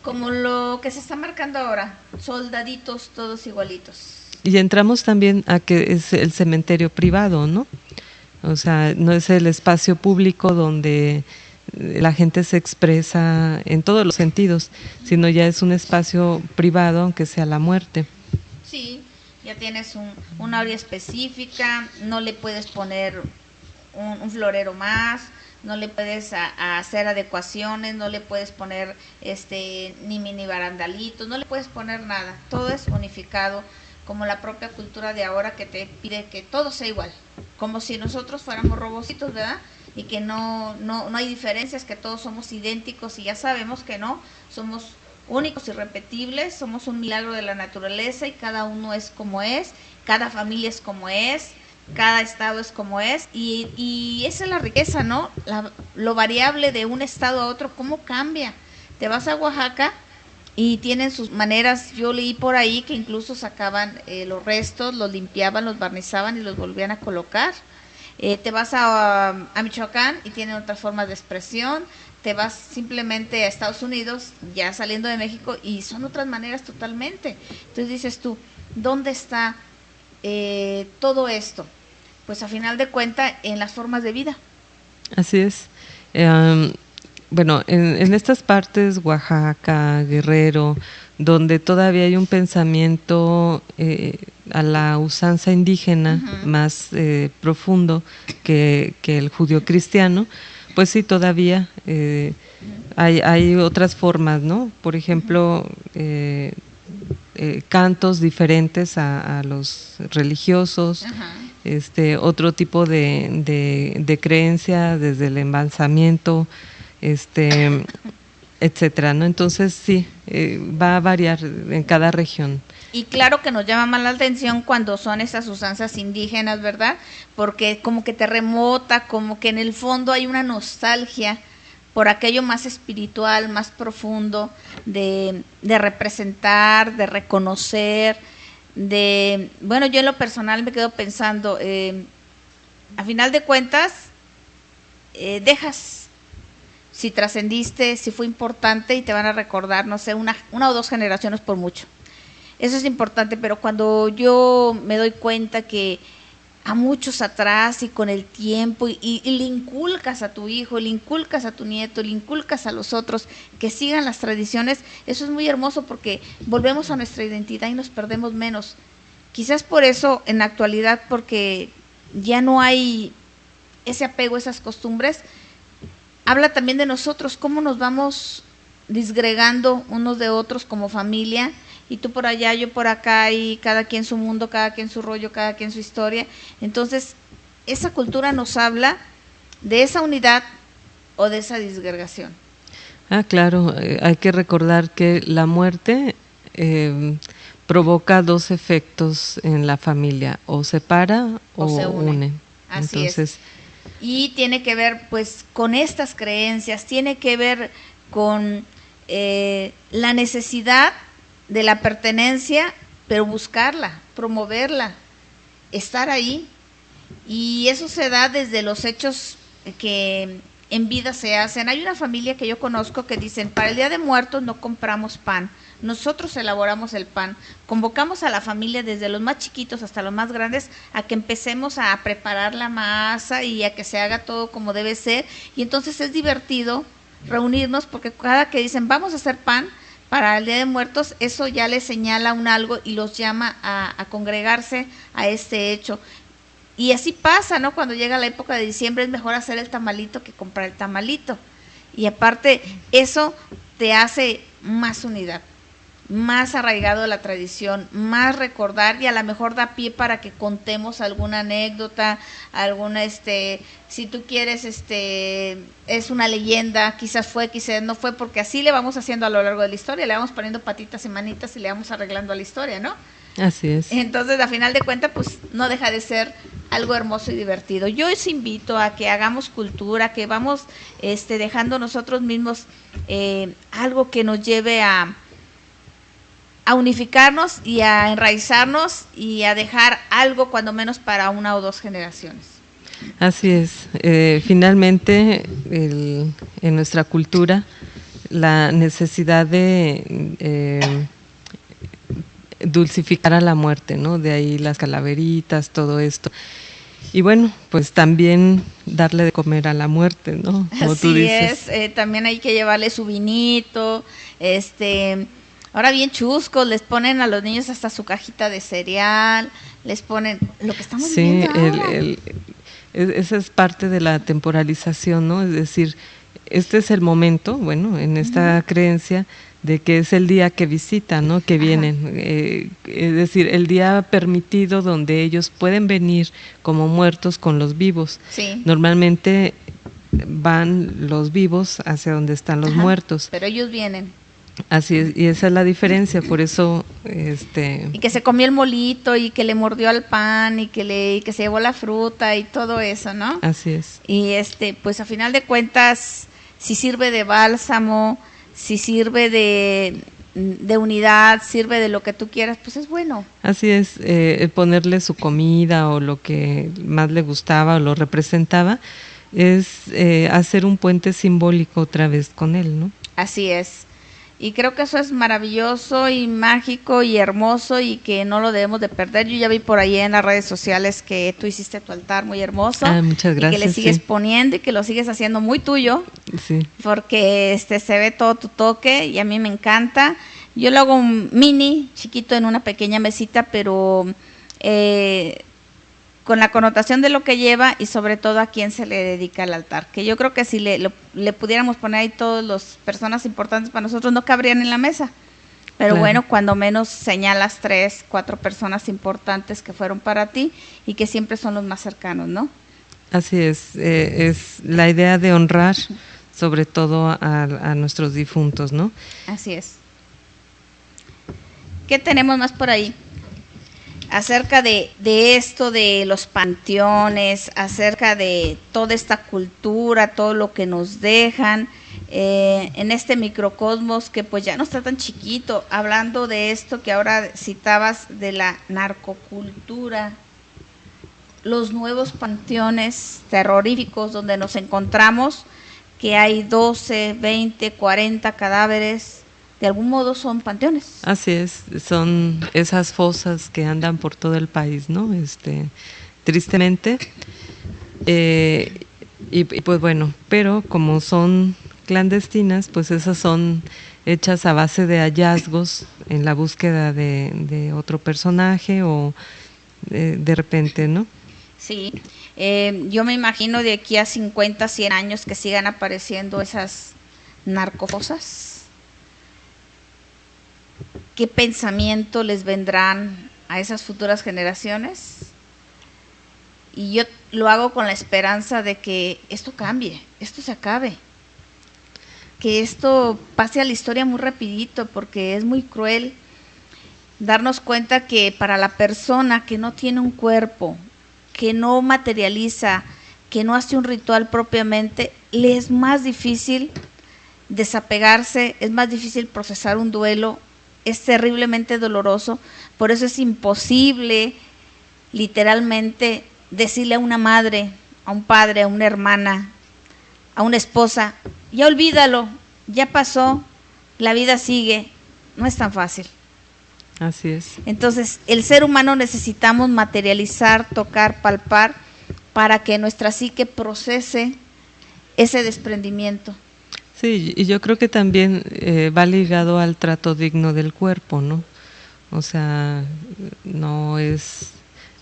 Como lo que se está marcando ahora, soldaditos todos igualitos. Y entramos también a que es el cementerio privado, ¿no? O sea, no es el espacio público donde la gente se expresa en todos los sentidos, sino ya es un espacio privado, aunque sea la muerte. Sí, ya tienes una área específica, no le puedes poner un florero más, no le puedes hacer adecuaciones, no le puedes poner ni mini barandalitos, no le puedes poner nada, todo es unificado, como la propia cultura de ahora que te pide que todo sea igual, como si nosotros fuéramos robocitos, ¿verdad? Y que no hay diferencias, que todos somos idénticos, y ya sabemos que no, somos únicos, irrepetibles, somos un milagro de la naturaleza, y cada uno es como es, cada familia es como es, cada estado es como es, y esa es la riqueza, ¿no? Lo variable de un estado a otro, ¿cómo cambia? Te vas a Oaxaca y tienen sus maneras, yo leí por ahí que incluso sacaban los restos, los limpiaban, los barnizaban y los volvían a colocar. Te vas a Michoacán y tienen otras formas de expresión, te vas simplemente a Estados Unidos, ya saliendo de México, y son otras maneras totalmente. Entonces dices tú, ¿dónde está todo esto? Pues a final de cuentas en las formas de vida. Así es. Bueno, en estas partes, Oaxaca, Guerrero, donde todavía hay un pensamiento a la usanza indígena más profundo que el judío cristiano, pues sí, todavía hay otras formas, ¿no? Por ejemplo, cantos diferentes a los religiosos, otro tipo de creencia desde el embalsamiento, etcétera, ¿no? Entonces sí, va a variar en cada región. Y claro que nos llama más la atención cuando son esas usanzas indígenas, ¿verdad? Porque como que te remota, como que en el fondo hay una nostalgia por aquello más espiritual, más profundo, de representar, de reconocer, bueno, yo en lo personal me quedo pensando, a final de cuentas, dejas, si trascendiste, si fue importante y te van a recordar, no sé, una o dos generaciones por mucho. Eso es importante, pero cuando yo me doy cuenta que a muchos atrás y con el tiempo y le inculcas a tu hijo, le inculcas a tu nieto, le inculcas a los otros que sigan las tradiciones, eso es muy hermoso porque volvemos a nuestra identidad y nos perdemos menos. Quizás por eso en la actualidad, porque ya no hay ese apego, esas costumbres, habla también de nosotros, cómo nos vamos disgregando unos de otros como familia, y tú por allá, yo por acá, y cada quien su mundo, cada quien su rollo, cada quien su historia. Entonces, esa cultura nos habla de esa unidad o de esa disgregación. Claro, hay que recordar que la muerte provoca dos efectos en la familia, o separa o se une. Así Entonces, es. Y tiene que ver pues con estas creencias, tiene que ver con la necesidad de la pertenencia, pero buscarla, promoverla, estar ahí. Y eso se da desde los hechos que en vida se hacen. Hay una familia que yo conozco que dicen, para el Día de Muertos no compramos pan, nosotros elaboramos el pan. Convocamos a la familia desde los más chiquitos hasta los más grandes a que empecemos a preparar la masa y a que se haga todo como debe ser. Y entonces es divertido reunirnos porque cada que dicen vamos a hacer pan para el Día de Muertos, eso ya les señala un algo y los llama a congregarse a este hecho. Y así pasa, ¿no? Cuando llega la época de diciembre es mejor hacer el tamalito que comprar el tamalito. Y aparte, eso te hace más unidad, más arraigado a la tradición, más recordar, y a lo mejor da pie para que contemos alguna anécdota, alguna, si tú quieres, es una leyenda, quizás fue, quizás no fue, porque así le vamos haciendo a lo largo de la historia, le vamos poniendo patitas y manitas y le vamos arreglando a la historia, ¿no? Así es. Entonces, a final de cuentas, pues no deja de ser algo hermoso y divertido. Yo os invito a que hagamos cultura, que vamos dejando nosotros mismos algo que nos lleve a unificarnos y a enraizarnos y a dejar algo cuando menos para una o dos generaciones. Así es. Finalmente, en nuestra cultura, la necesidad de dulcificar a la muerte, ¿no? De ahí las calaveritas, todo esto. Y bueno, pues también darle de comer a la muerte, ¿no? Como así tú dices. Es, también hay que llevarle su vinito, ahora bien chuscos, les ponen a los niños hasta su cajita de cereal, les ponen lo que estamos viendo ahora. Esa es parte de la temporalización, ¿no? Es decir, este es el momento, bueno, en esta creencia de que es el día que visitan, ¿no? Que vienen, es decir, el día permitido donde ellos pueden venir como muertos con los vivos. Sí. Normalmente van los vivos hacia donde están los muertos. Pero ellos vienen. Así es, y esa es la diferencia, por eso y que se comió el molito y que le mordió al pan y que se llevó la fruta y todo eso, ¿no? Así es. Y pues a final de cuentas, si sirve de bálsamo, si sirve de unidad, sirve de lo que tú quieras, pues es bueno. Así es, ponerle su comida o lo que más le gustaba o lo representaba, es hacer un puente simbólico otra vez con él, ¿no? Así es. Y creo que eso es maravilloso y mágico y hermoso y que no lo debemos de perder. Yo ya vi por ahí en las redes sociales que tú hiciste tu altar muy hermoso. Muchas gracias. Y que le sigues poniendo y que lo sigues haciendo muy tuyo. Sí. Porque se ve todo tu toque y a mí me encanta. Yo lo hago un mini, chiquito, en una pequeña mesita, pero con la connotación de lo que lleva y sobre todo a quién se le dedica el altar, que yo creo que si le pudiéramos poner ahí todas las personas importantes para nosotros no cabrían en la mesa, pero claro. Bueno, cuando menos señalas 3, 4 personas importantes que fueron para ti y que siempre son los más cercanos, ¿no? Así es la idea de honrar sobre todo a nuestros difuntos, ¿no? Así es. ¿Qué tenemos más por ahí? Acerca de esto de los panteones, acerca de toda esta cultura, todo lo que nos dejan en este microcosmos que pues ya no está tan chiquito, hablando de esto que ahora citabas de la narcocultura, los nuevos panteones terroríficos donde nos encontramos que hay 12, 20, 40 cadáveres. De algún modo son panteones. Así es, son esas fosas que andan por todo el país, ¿no? Tristemente. Y pues bueno, pero como son clandestinas, pues esas son hechas a base de hallazgos en la búsqueda de otro personaje o de repente, ¿no? Sí, yo me imagino de aquí a 50, 100 años que sigan apareciendo esas narcofosas. ¿Qué pensamiento les vendrán a esas futuras generaciones? Y yo lo hago con la esperanza de que esto cambie, esto se acabe, que esto pase a la historia muy rapidito, porque es muy cruel darnos cuenta que para la persona que no tiene un cuerpo, que no materializa, que no hace un ritual propiamente, le es más difícil desapegarse, es más difícil procesar un duelo. Es terriblemente doloroso, por eso es imposible literalmente decirle a una madre, a un padre, a una hermana, a una esposa, ya olvídalo, ya pasó, la vida sigue. No es tan fácil. Así es. Entonces, el ser humano necesitamos materializar, tocar, palpar, para que nuestra psique procese ese desprendimiento. Sí, y yo creo que también va ligado al trato digno del cuerpo, ¿no? O sea, no es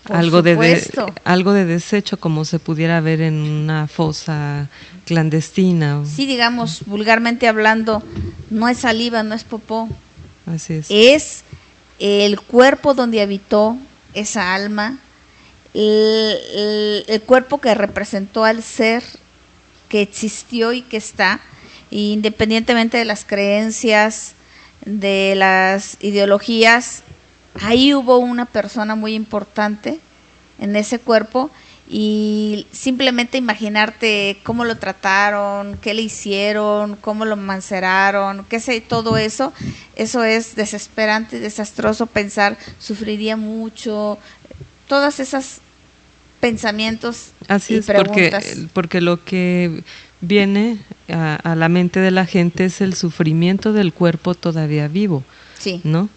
algo de desecho como se pudiera ver en una fosa clandestina. Sí, digamos, vulgarmente hablando, no es saliva, no es popó. Así es. Es el cuerpo donde habitó esa alma, el cuerpo que representó al ser que existió y que está, independientemente de las creencias, de las ideologías, ahí hubo una persona muy importante en ese cuerpo y simplemente imaginarte cómo lo trataron, qué le hicieron, cómo lo manceraron, qué sé, todo eso es desesperante y desastroso pensar, sufriría mucho, todas esas pensamientos. Así y es, preguntas. porque lo que viene a la mente de la gente es el sufrimiento del cuerpo todavía vivo, sí, ¿no?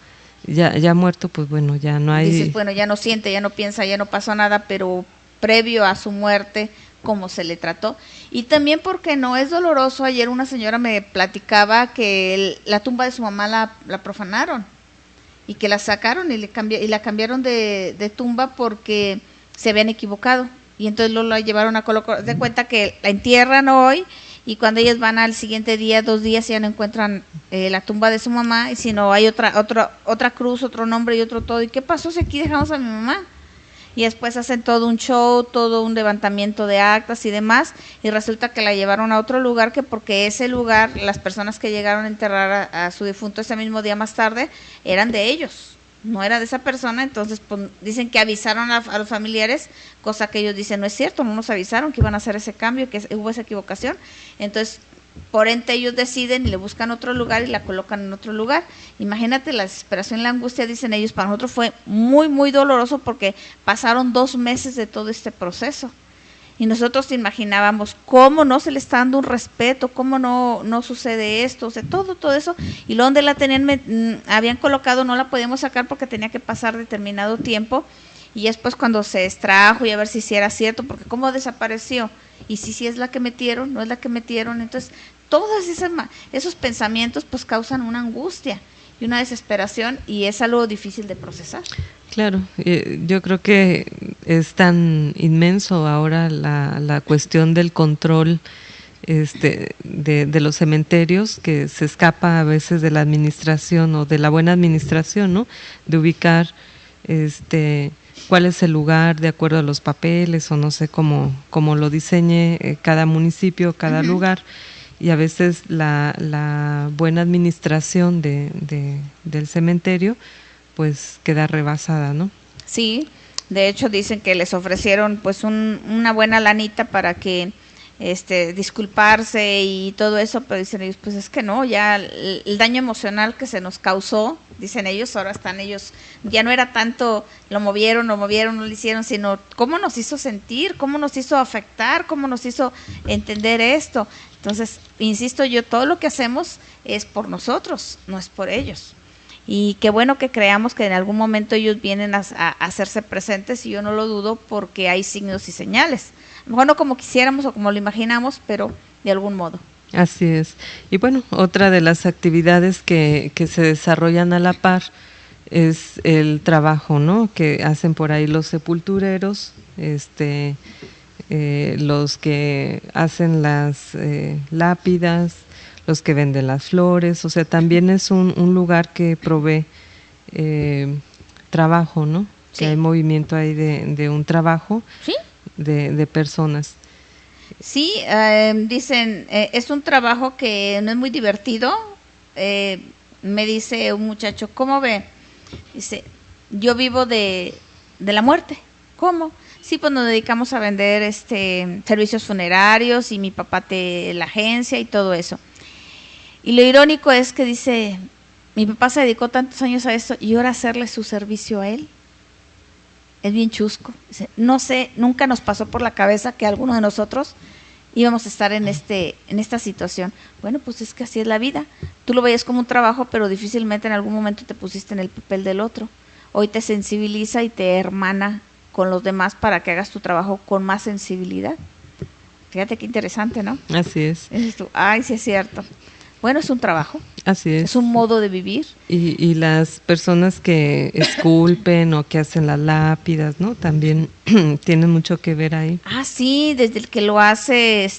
Ya muerto, pues bueno, ya no hay... Dices, bueno, ya no siente, ya no piensa, ya no pasó nada, pero previo a su muerte, cómo se le trató. Y también porque no es doloroso, ayer una señora me platicaba que la tumba de su mamá la profanaron y que la sacaron y la cambiaron de tumba porque se habían equivocado. Y entonces la llevaron a colocar, de cuenta que la entierran hoy y cuando ellas van al siguiente día, 2 días, ya no encuentran la tumba de su mamá, y si no hay otra cruz, otro nombre y otro todo. ¿Y qué pasó si aquí dejamos a mi mamá? Y después hacen todo un show, todo un levantamiento de actas y demás, y resulta que la llevaron a otro lugar, que porque ese lugar, las personas que llegaron a enterrar a su difunto ese mismo día más tarde, eran de ellos, no era de esa persona. Entonces pues, dicen que avisaron a los familiares, cosa que ellos dicen no es cierto, no nos avisaron que iban a hacer ese cambio, que hubo esa equivocación. Entonces, por ende ellos deciden y le buscan otro lugar y la colocan en otro lugar. Imagínate la desesperación, la angustia, dicen ellos. Para nosotros fue muy, muy doloroso porque pasaron 2 meses de todo este proceso. Y nosotros imaginábamos cómo no se le está dando un respeto, cómo no sucede esto, o sea, todo eso. Y luego donde la tenían, habían colocado, no la podíamos sacar porque tenía que pasar determinado tiempo. Y después cuando se extrajo y a ver si era cierto, porque cómo desapareció. Y si es la que metieron, no es la que metieron. Entonces, todos esos pensamientos pues causan una angustia y una desesperación, y es algo difícil de procesar. Claro, yo creo que es tan inmenso ahora la cuestión del control de los cementerios, que se escapa a veces de la administración o de la buena administración, ¿no? De ubicar cuál es el lugar de acuerdo a los papeles, o no sé cómo lo diseñe cada municipio, cada lugar, y a veces la buena administración del cementerio pues queda rebasada, ¿no? Sí, de hecho dicen que les ofrecieron pues una buena lanita para que disculparse y todo eso, pero dicen ellos, pues es que no, ya el daño emocional que se nos causó, dicen ellos, ahora están ellos, ya no era tanto lo movieron, no lo hicieron, sino cómo nos hizo sentir, cómo nos hizo afectar, cómo nos hizo entender esto. Entonces, insisto yo, todo lo que hacemos es por nosotros, no es por ellos. Y qué bueno que creamos que en algún momento ellos vienen a hacerse presentes, y yo no lo dudo, porque hay signos y señales. A lo mejor no como quisiéramos o como lo imaginamos, pero de algún modo. Así es. Y bueno, otra de las actividades que se desarrollan a la par es el trabajo, ¿no? Que hacen por ahí los sepultureros, los que hacen las lápidas, los que venden las flores, o sea, también es un lugar que provee trabajo, ¿no? Sí. Que hay movimiento ahí de un trabajo, ¿sí? de personas. Sí, dicen, es un trabajo que no es muy divertido. Me dice un muchacho, ¿cómo ve? Dice, yo vivo de la muerte. ¿Cómo? Sí, pues nos dedicamos a vender servicios funerarios, y mi papá la agencia y todo eso. Y lo irónico es que dice, mi papá se dedicó tantos años a esto, y ahora hacerle su servicio a él. Es bien chusco. Dice, no sé, nunca nos pasó por la cabeza que alguno de nosotros íbamos a estar en esta situación. Bueno, pues es que así es la vida. Tú lo veías como un trabajo, pero difícilmente en algún momento te pusiste en el papel del otro. Hoy te sensibiliza y te hermana con los demás para que hagas tu trabajo con más sensibilidad. Fíjate qué interesante, ¿no? Así es. Dices tú, ay, sí es cierto. Bueno, es un trabajo. Así es. Es un modo de vivir. Y las personas que esculpen o que hacen las lápidas, ¿no? También tienen mucho que ver ahí. Ah, sí, desde el que lo hace,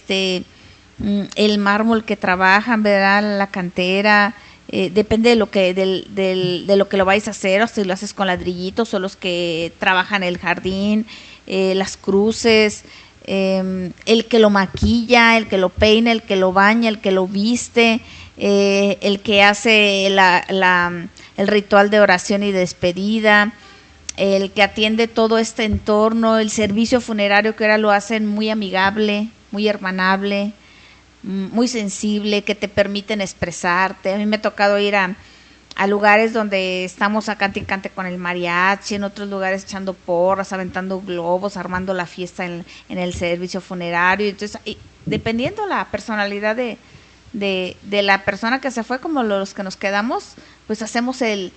el mármol que trabajan, ¿verdad? La cantera, depende de lo que de lo que lo vais a hacer, o si lo haces con ladrillitos, o los que trabajan el jardín, las cruces, el que lo maquilla, el que lo peina, el que lo baña, el que lo viste, el que hace el ritual de oración y despedida, el que atiende todo este entorno, el servicio funerario, que ahora lo hacen muy amigable, muy hermanable, muy sensible, que te permiten expresarte. A mí me ha tocado ir a lugares donde estamos a cante y cante con el mariachi, en otros lugares echando porras, aventando globos, armando la fiesta en el servicio funerario. Entonces, dependiendo la personalidad de la persona que se fue, como los que nos quedamos, pues hacemos el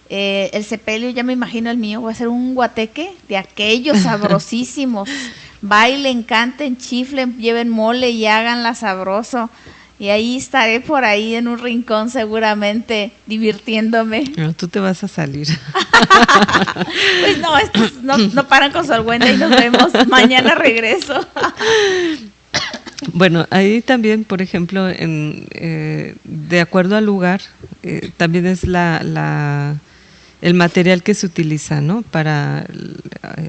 sepelio. Ya me imagino el mío, voy a hacer un guateque de aquellos sabrosísimos. Bailen, canten, chiflen, lleven mole y háganla sabroso. Y ahí estaré por ahí en un rincón seguramente divirtiéndome. No, tú te vas a salir. Pues no, estos no paran con su argüenda, y nos vemos. Mañana regreso. Bueno, ahí también, por ejemplo, de acuerdo al lugar, también es el material que se utiliza, ¿no? Para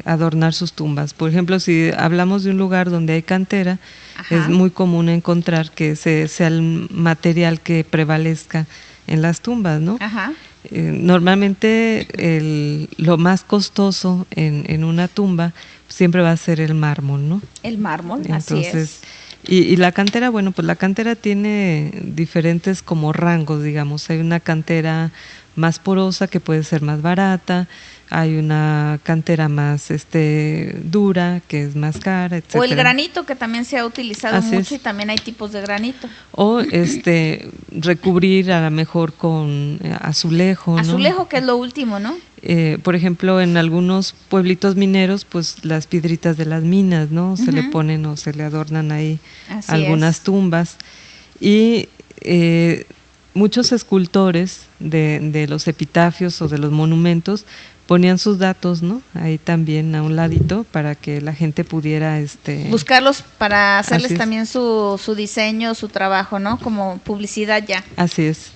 adornar sus tumbas. Por ejemplo, si hablamos de un lugar donde hay cantera, ajá, es muy común encontrar que sea el material que prevalezca en las tumbas, ¿no? Ajá. Normalmente lo más costoso en una tumba siempre va a ser el mármol, ¿no? El mármol, entonces, así es. Y la cantera, bueno, pues la cantera tiene diferentes como rangos, digamos. Hay una cantera más porosa, que puede ser más barata, hay una cantera más dura, que es más cara, etcétera. O el granito, que también se ha utilizado Así mucho, es. y también hay tipos de granito. O recubrir a lo mejor con azulejo, ¿no? Azulejo, que es lo último, ¿no? Por ejemplo, en algunos pueblitos mineros, pues las piedritas de las minas, ¿no? Se le ponen o se le adornan ahí Así algunas tumbas. Y muchos escultores de los epitafios o de los monumentos ponían sus datos, ¿no? Ahí también a un ladito para que la gente pudiera buscarlos para hacerles Así es. también su diseño, su trabajo, ¿no? Como publicidad ya. Así es.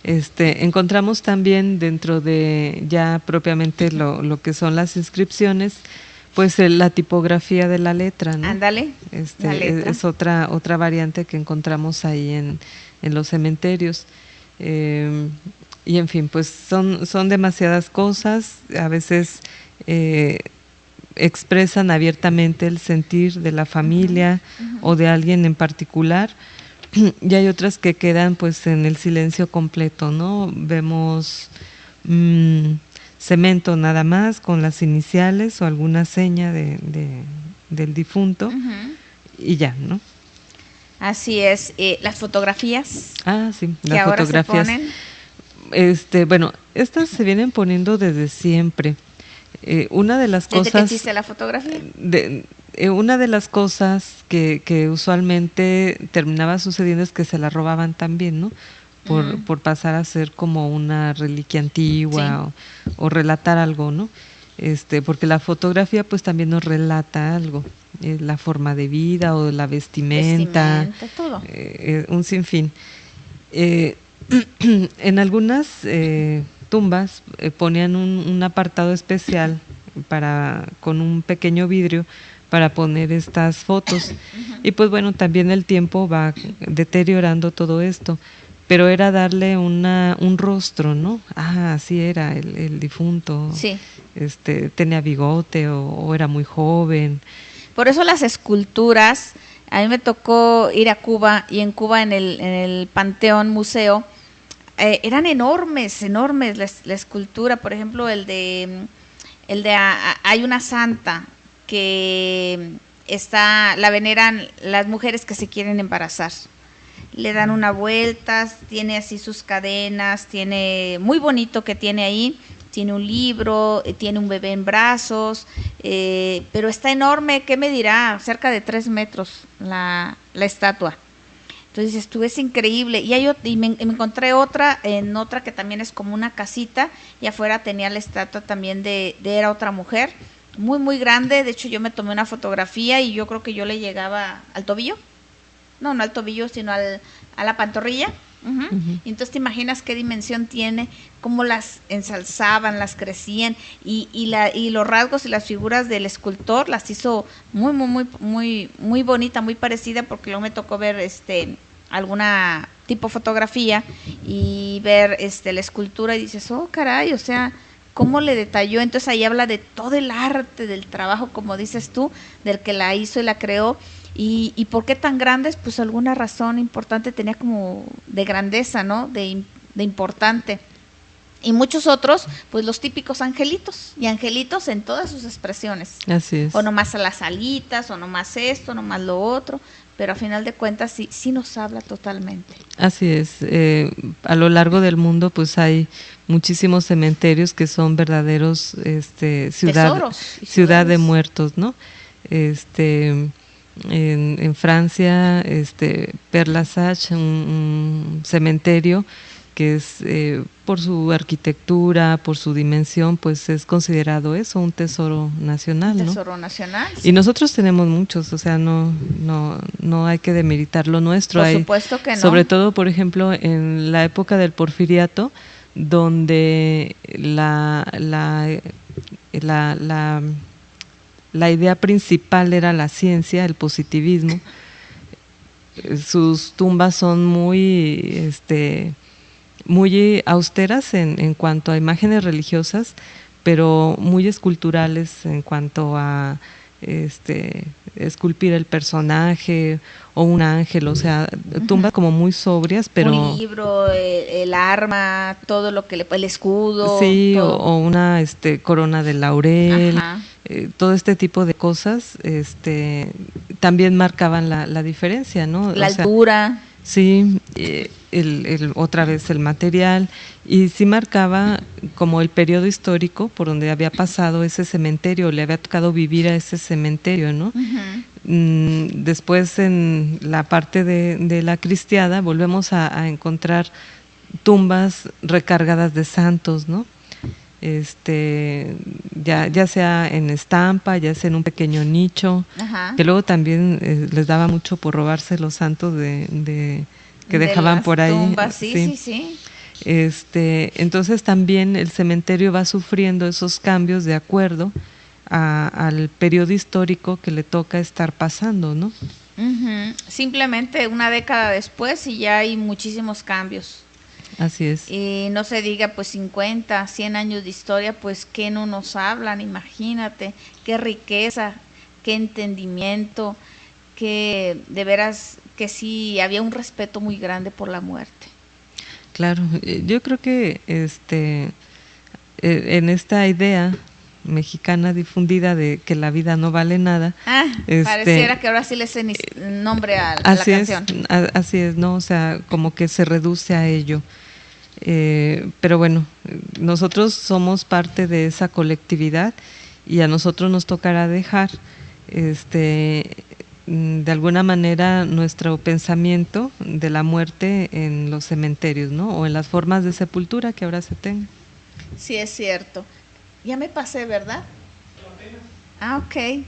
Encontramos también dentro de ya propiamente lo que son las inscripciones, pues la tipografía de la letra, ¿no? Ándale, la letra. Es otra variante que encontramos ahí en los cementerios. Y en fin, pues son demasiadas cosas, a veces expresan abiertamente el sentir de la familia o de alguien en particular, y hay otras que quedan pues en el silencio completo, ¿no? Vemos cemento nada más con las iniciales o alguna seña del difunto y ya, ¿no? Así es. Las fotografías. Ah, sí, que las ahora fotografías. se ponen. Bueno, estas se vienen poniendo desde siempre. Una de las Desde que cosas existe la fotografía. Una de las cosas que usualmente terminaba sucediendo es que se la robaban también, ¿no? Por pasar a ser como una reliquia antigua, sí, o relatar algo, ¿no? Porque la fotografía pues también nos relata algo, la forma de vida o la vestimenta todo. Un sinfín. En algunas tumbas ponían un apartado especial con un pequeño vidrio para poner estas fotos. Y pues bueno, también el tiempo va deteriorando todo esto, pero era darle un rostro, ¿no? Ah, así era el difunto. Sí. Tenía bigote o era muy joven. Por eso las esculturas, a mí me tocó ir a Cuba, y en Cuba en el Panteón Museo eran enormes la escultura. Por ejemplo, el de hay una santa que la veneran las mujeres que se quieren embarazar. Le dan una vuelta, tiene así sus cadenas, tiene muy bonito que tiene ahí, tiene un libro, tiene un bebé en brazos, pero está enorme. ¿Qué me dirá? Cerca de 3 metros la estatua. Entonces estuve, es increíble. Y me encontré otra que también es como una casita, y afuera tenía la estatua también era otra mujer, muy muy grande. De hecho yo me tomé una fotografía y yo creo que yo le llegaba al tobillo. No al tobillo, sino a la pantorrilla. Y entonces te imaginas qué dimensión tiene, cómo las ensalzaban, las crecían, y los rasgos y las figuras del escultor las hizo muy muy muy muy muy bonita, muy parecida, porque luego me tocó ver alguna tipo fotografía y ver la escultura, y dices, oh caray, o sea, cómo le detalló. Entonces ahí habla de todo el arte del trabajo, como dices tú, del que la hizo y la creó. ¿Y por qué tan grandes? Pues alguna razón importante tenía, como de grandeza, ¿no? De importante. Y muchos otros, pues los típicos angelitos, y angelitos en todas sus expresiones. Así es. O nomás a las alitas, o nomás esto, nomás lo otro, pero a final de cuentas sí nos habla totalmente. Así es. A lo largo del mundo pues hay muchísimos cementerios que son verdaderos ciudad de muertos, ¿no? En Francia, Père Lachaise, un cementerio que es por su arquitectura, por su dimensión, pues es considerado eso, un tesoro nacional, ¿no? Tesoro nacional. Sí. Y nosotros tenemos muchos, o sea, no hay que demeritar lo nuestro. Por supuesto que no. Sobre todo, por ejemplo, en la época del Porfiriato, donde la idea principal era la ciencia, el positivismo. Sus tumbas son muy austeras en cuanto a imágenes religiosas, pero muy esculturales en cuanto a esculpir el personaje o un ángel, o sea, tumbas como muy sobrias, pero un libro, el arma, todo lo que el escudo, sí, todo. o una corona de laurel, Ajá. todo este tipo de cosas, también marcaban la diferencia, ¿no? La o sea, altura. sí, otra vez el material, y sí marcaba como el periodo histórico por donde había pasado ese cementerio, le había tocado vivir a ese cementerio, ¿no? Después en la parte de la cristiada volvemos a encontrar tumbas recargadas de santos, ¿no? Ya sea en estampa, ya sea en un pequeño nicho, Ajá. que luego también les daba mucho por robarse los santos que De dejaban las por ahí. tumbas, sí. Entonces también el cementerio va sufriendo esos cambios de acuerdo al periodo histórico que le toca estar pasando, ¿no? Simplemente una década después y ya hay muchísimos cambios. Así es. Y no se diga pues 50, 100 años de historia, pues que no nos hablan, imagínate, qué riqueza, qué entendimiento, que de veras que sí había un respeto muy grande por la muerte. Claro, yo creo que en esta idea mexicana difundida de que la vida no vale nada. Pareciera que ahora sí le sé nombre a la canción. Así es, ¿no? O sea, como que se reduce a ello. Pero bueno, nosotros somos parte de esa colectividad y a nosotros nos tocará dejar de alguna manera nuestro pensamiento de la muerte en los cementerios, ¿no? O en las formas de sepultura que ahora se tengan. Sí, es cierto. Ya me pasé, ¿verdad? Ok.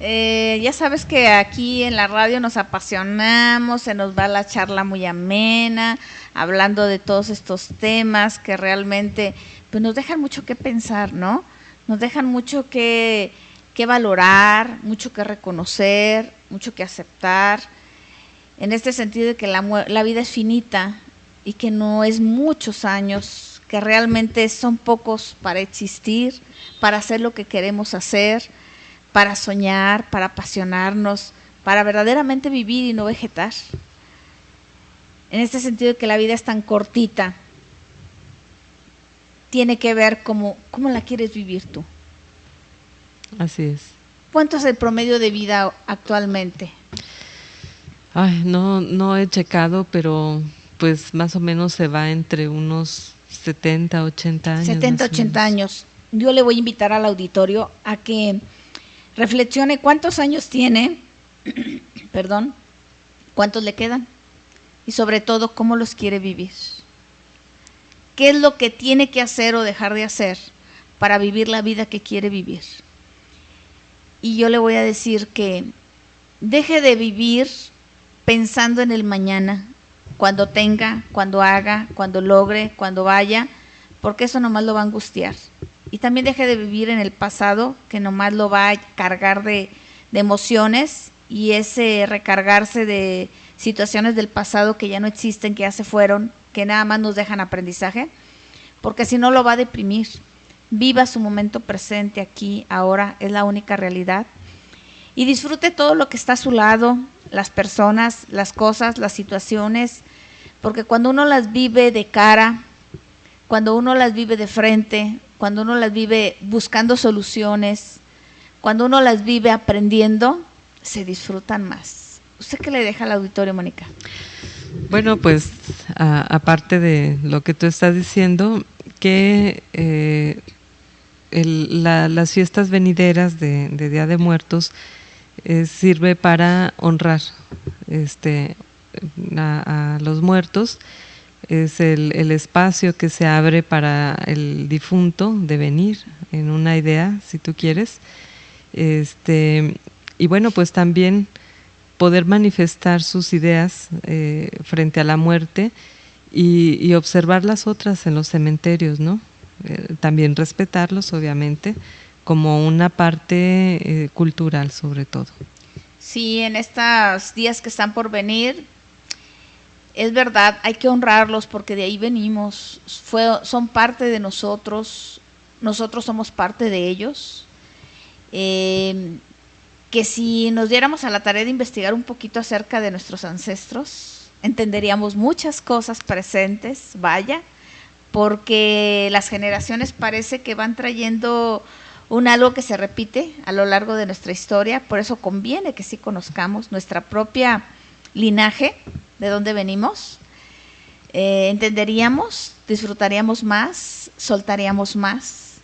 Ya sabes que aquí en la radio nos apasionamos, se nos va la charla muy amena, hablando de todos estos temas que realmente pues nos dejan mucho que pensar, ¿no? Nos dejan mucho que valorar, mucho que reconocer, mucho que aceptar, en este sentido de que la vida es finita y que no es muchos años, que realmente son pocos para existir, para hacer lo que queremos hacer, para soñar, para apasionarnos, para verdaderamente vivir y no vegetar. En este sentido de que la vida es tan cortita, tiene que ver cómo la quieres vivir tú. Así es. ¿Cuánto es el promedio de vida actualmente? Ay, no he checado, pero pues más o menos se va entre unos 70, 80 años. 70, 80 años. Yo le voy a invitar al auditorio a que reflexione cuántos años tiene, perdón, cuántos le quedan y sobre todo cómo los quiere vivir. ¿Qué es lo que tiene que hacer o dejar de hacer para vivir la vida que quiere vivir? Y yo le voy a decir que deje de vivir pensando en el mañana, cuando tenga, cuando haga, cuando logre, cuando vaya, porque eso nomás lo va a angustiar. Y también deje de vivir en el pasado, que nomás lo va a cargar de emociones, y ese recargarse de situaciones del pasado que ya no existen, que ya se fueron, que nada más nos dejan aprendizaje, porque si no lo va a deprimir. Viva su momento presente aquí, ahora, es la única realidad. Y disfrute todo lo que está a su lado, las personas, las cosas, las situaciones, porque cuando uno las vive de cara, cuando uno las vive de frente, cuando uno las vive buscando soluciones, cuando uno las vive aprendiendo, se disfrutan más. ¿Usted qué le deja al auditorio, Mónica? Bueno, pues aparte de lo que tú estás diciendo, que las fiestas venideras de Día de Muertos sirve para honrar a los muertos. Es el espacio que se abre para el difunto de venir en una idea, si tú quieres. Y bueno, pues también poder manifestar sus ideas frente a la muerte y observar las otras en los cementerios, ¿no? También respetarlos, obviamente, como una parte cultural sobre todo. Sí, en estos días que están por venir, es verdad, hay que honrarlos porque de ahí venimos, son parte de nosotros somos parte de ellos. que si nos diéramos a la tarea de investigar un poquito acerca de nuestros ancestros, entenderíamos muchas cosas presentes, vaya, porque las generaciones parece que van trayendo algo que se repite a lo largo de nuestra historia, por eso conviene que sí conozcamos nuestra propia linaje, de dónde venimos, entenderíamos, disfrutaríamos más, soltaríamos más.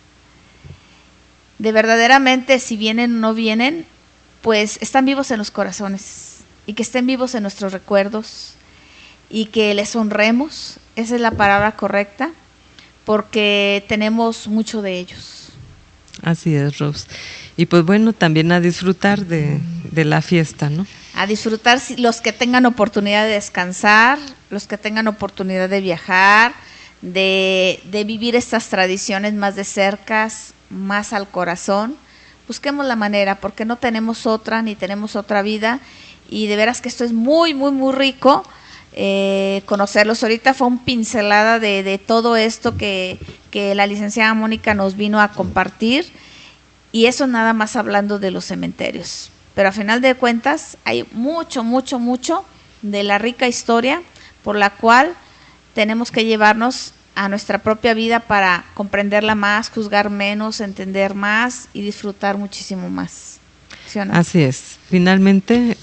De verdaderamente, si vienen o no vienen, pues están vivos en los corazones, y que estén vivos en nuestros recuerdos, y que les honremos, esa es la palabra correcta, porque tenemos mucho de ellos. Así es, Rose. Y pues bueno, también a disfrutar de la fiesta, ¿no? A disfrutar los que tengan oportunidad de descansar, los que tengan oportunidad de viajar, de vivir estas tradiciones más de cerca, más al corazón. Busquemos la manera, porque no tenemos otra, ni tenemos otra vida, y de veras que esto es muy, muy, muy rico. Conocerlos. Ahorita fue un pincelada de todo esto que la licenciada Mónica nos vino a compartir, y eso nada más hablando de los cementerios, pero a final de cuentas hay mucho, mucho, mucho de la rica historia por la cual tenemos que llevarnos a nuestra propia vida para comprenderla más, juzgar menos, entender más y disfrutar muchísimo más. ¿Sí o no? Así es, finalmente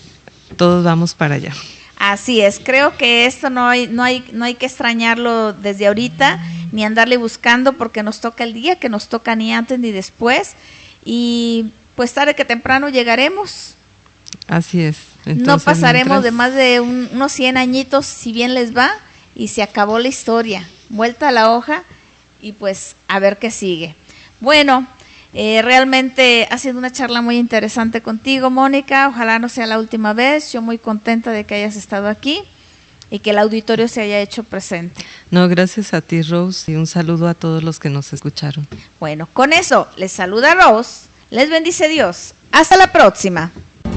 todos vamos para allá. Así es, creo que esto no hay que extrañarlo desde ahorita, ni andarle buscando, porque nos toca el día que nos toca, ni antes ni después, y pues tarde que temprano llegaremos. Así es. Entonces, no pasaremos de más de unos 100 añitos, si bien les va, y se acabó la historia, vuelta a la hoja, y pues a ver qué sigue. Bueno, realmente ha sido una charla muy interesante contigo, Mónica. Ojalá no sea la última vez. Yo muy contenta de que hayas estado aquí y que el auditorio se haya hecho presente. No, gracias a ti, Rose, y un saludo a todos los que nos escucharon. Bueno, con eso les saluda Rose, les bendice Dios. Hasta la próxima.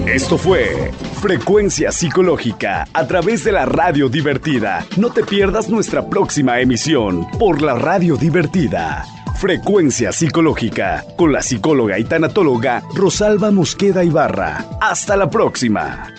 Esto fue Frecuencia Psicológica a través de la Radio Divertida. No te pierdas nuestra próxima emisión por la Radio Divertida. Frecuencia Psicológica, con la psicóloga y tanatóloga Rosalba Mosqueda Ibarra. Hasta la próxima.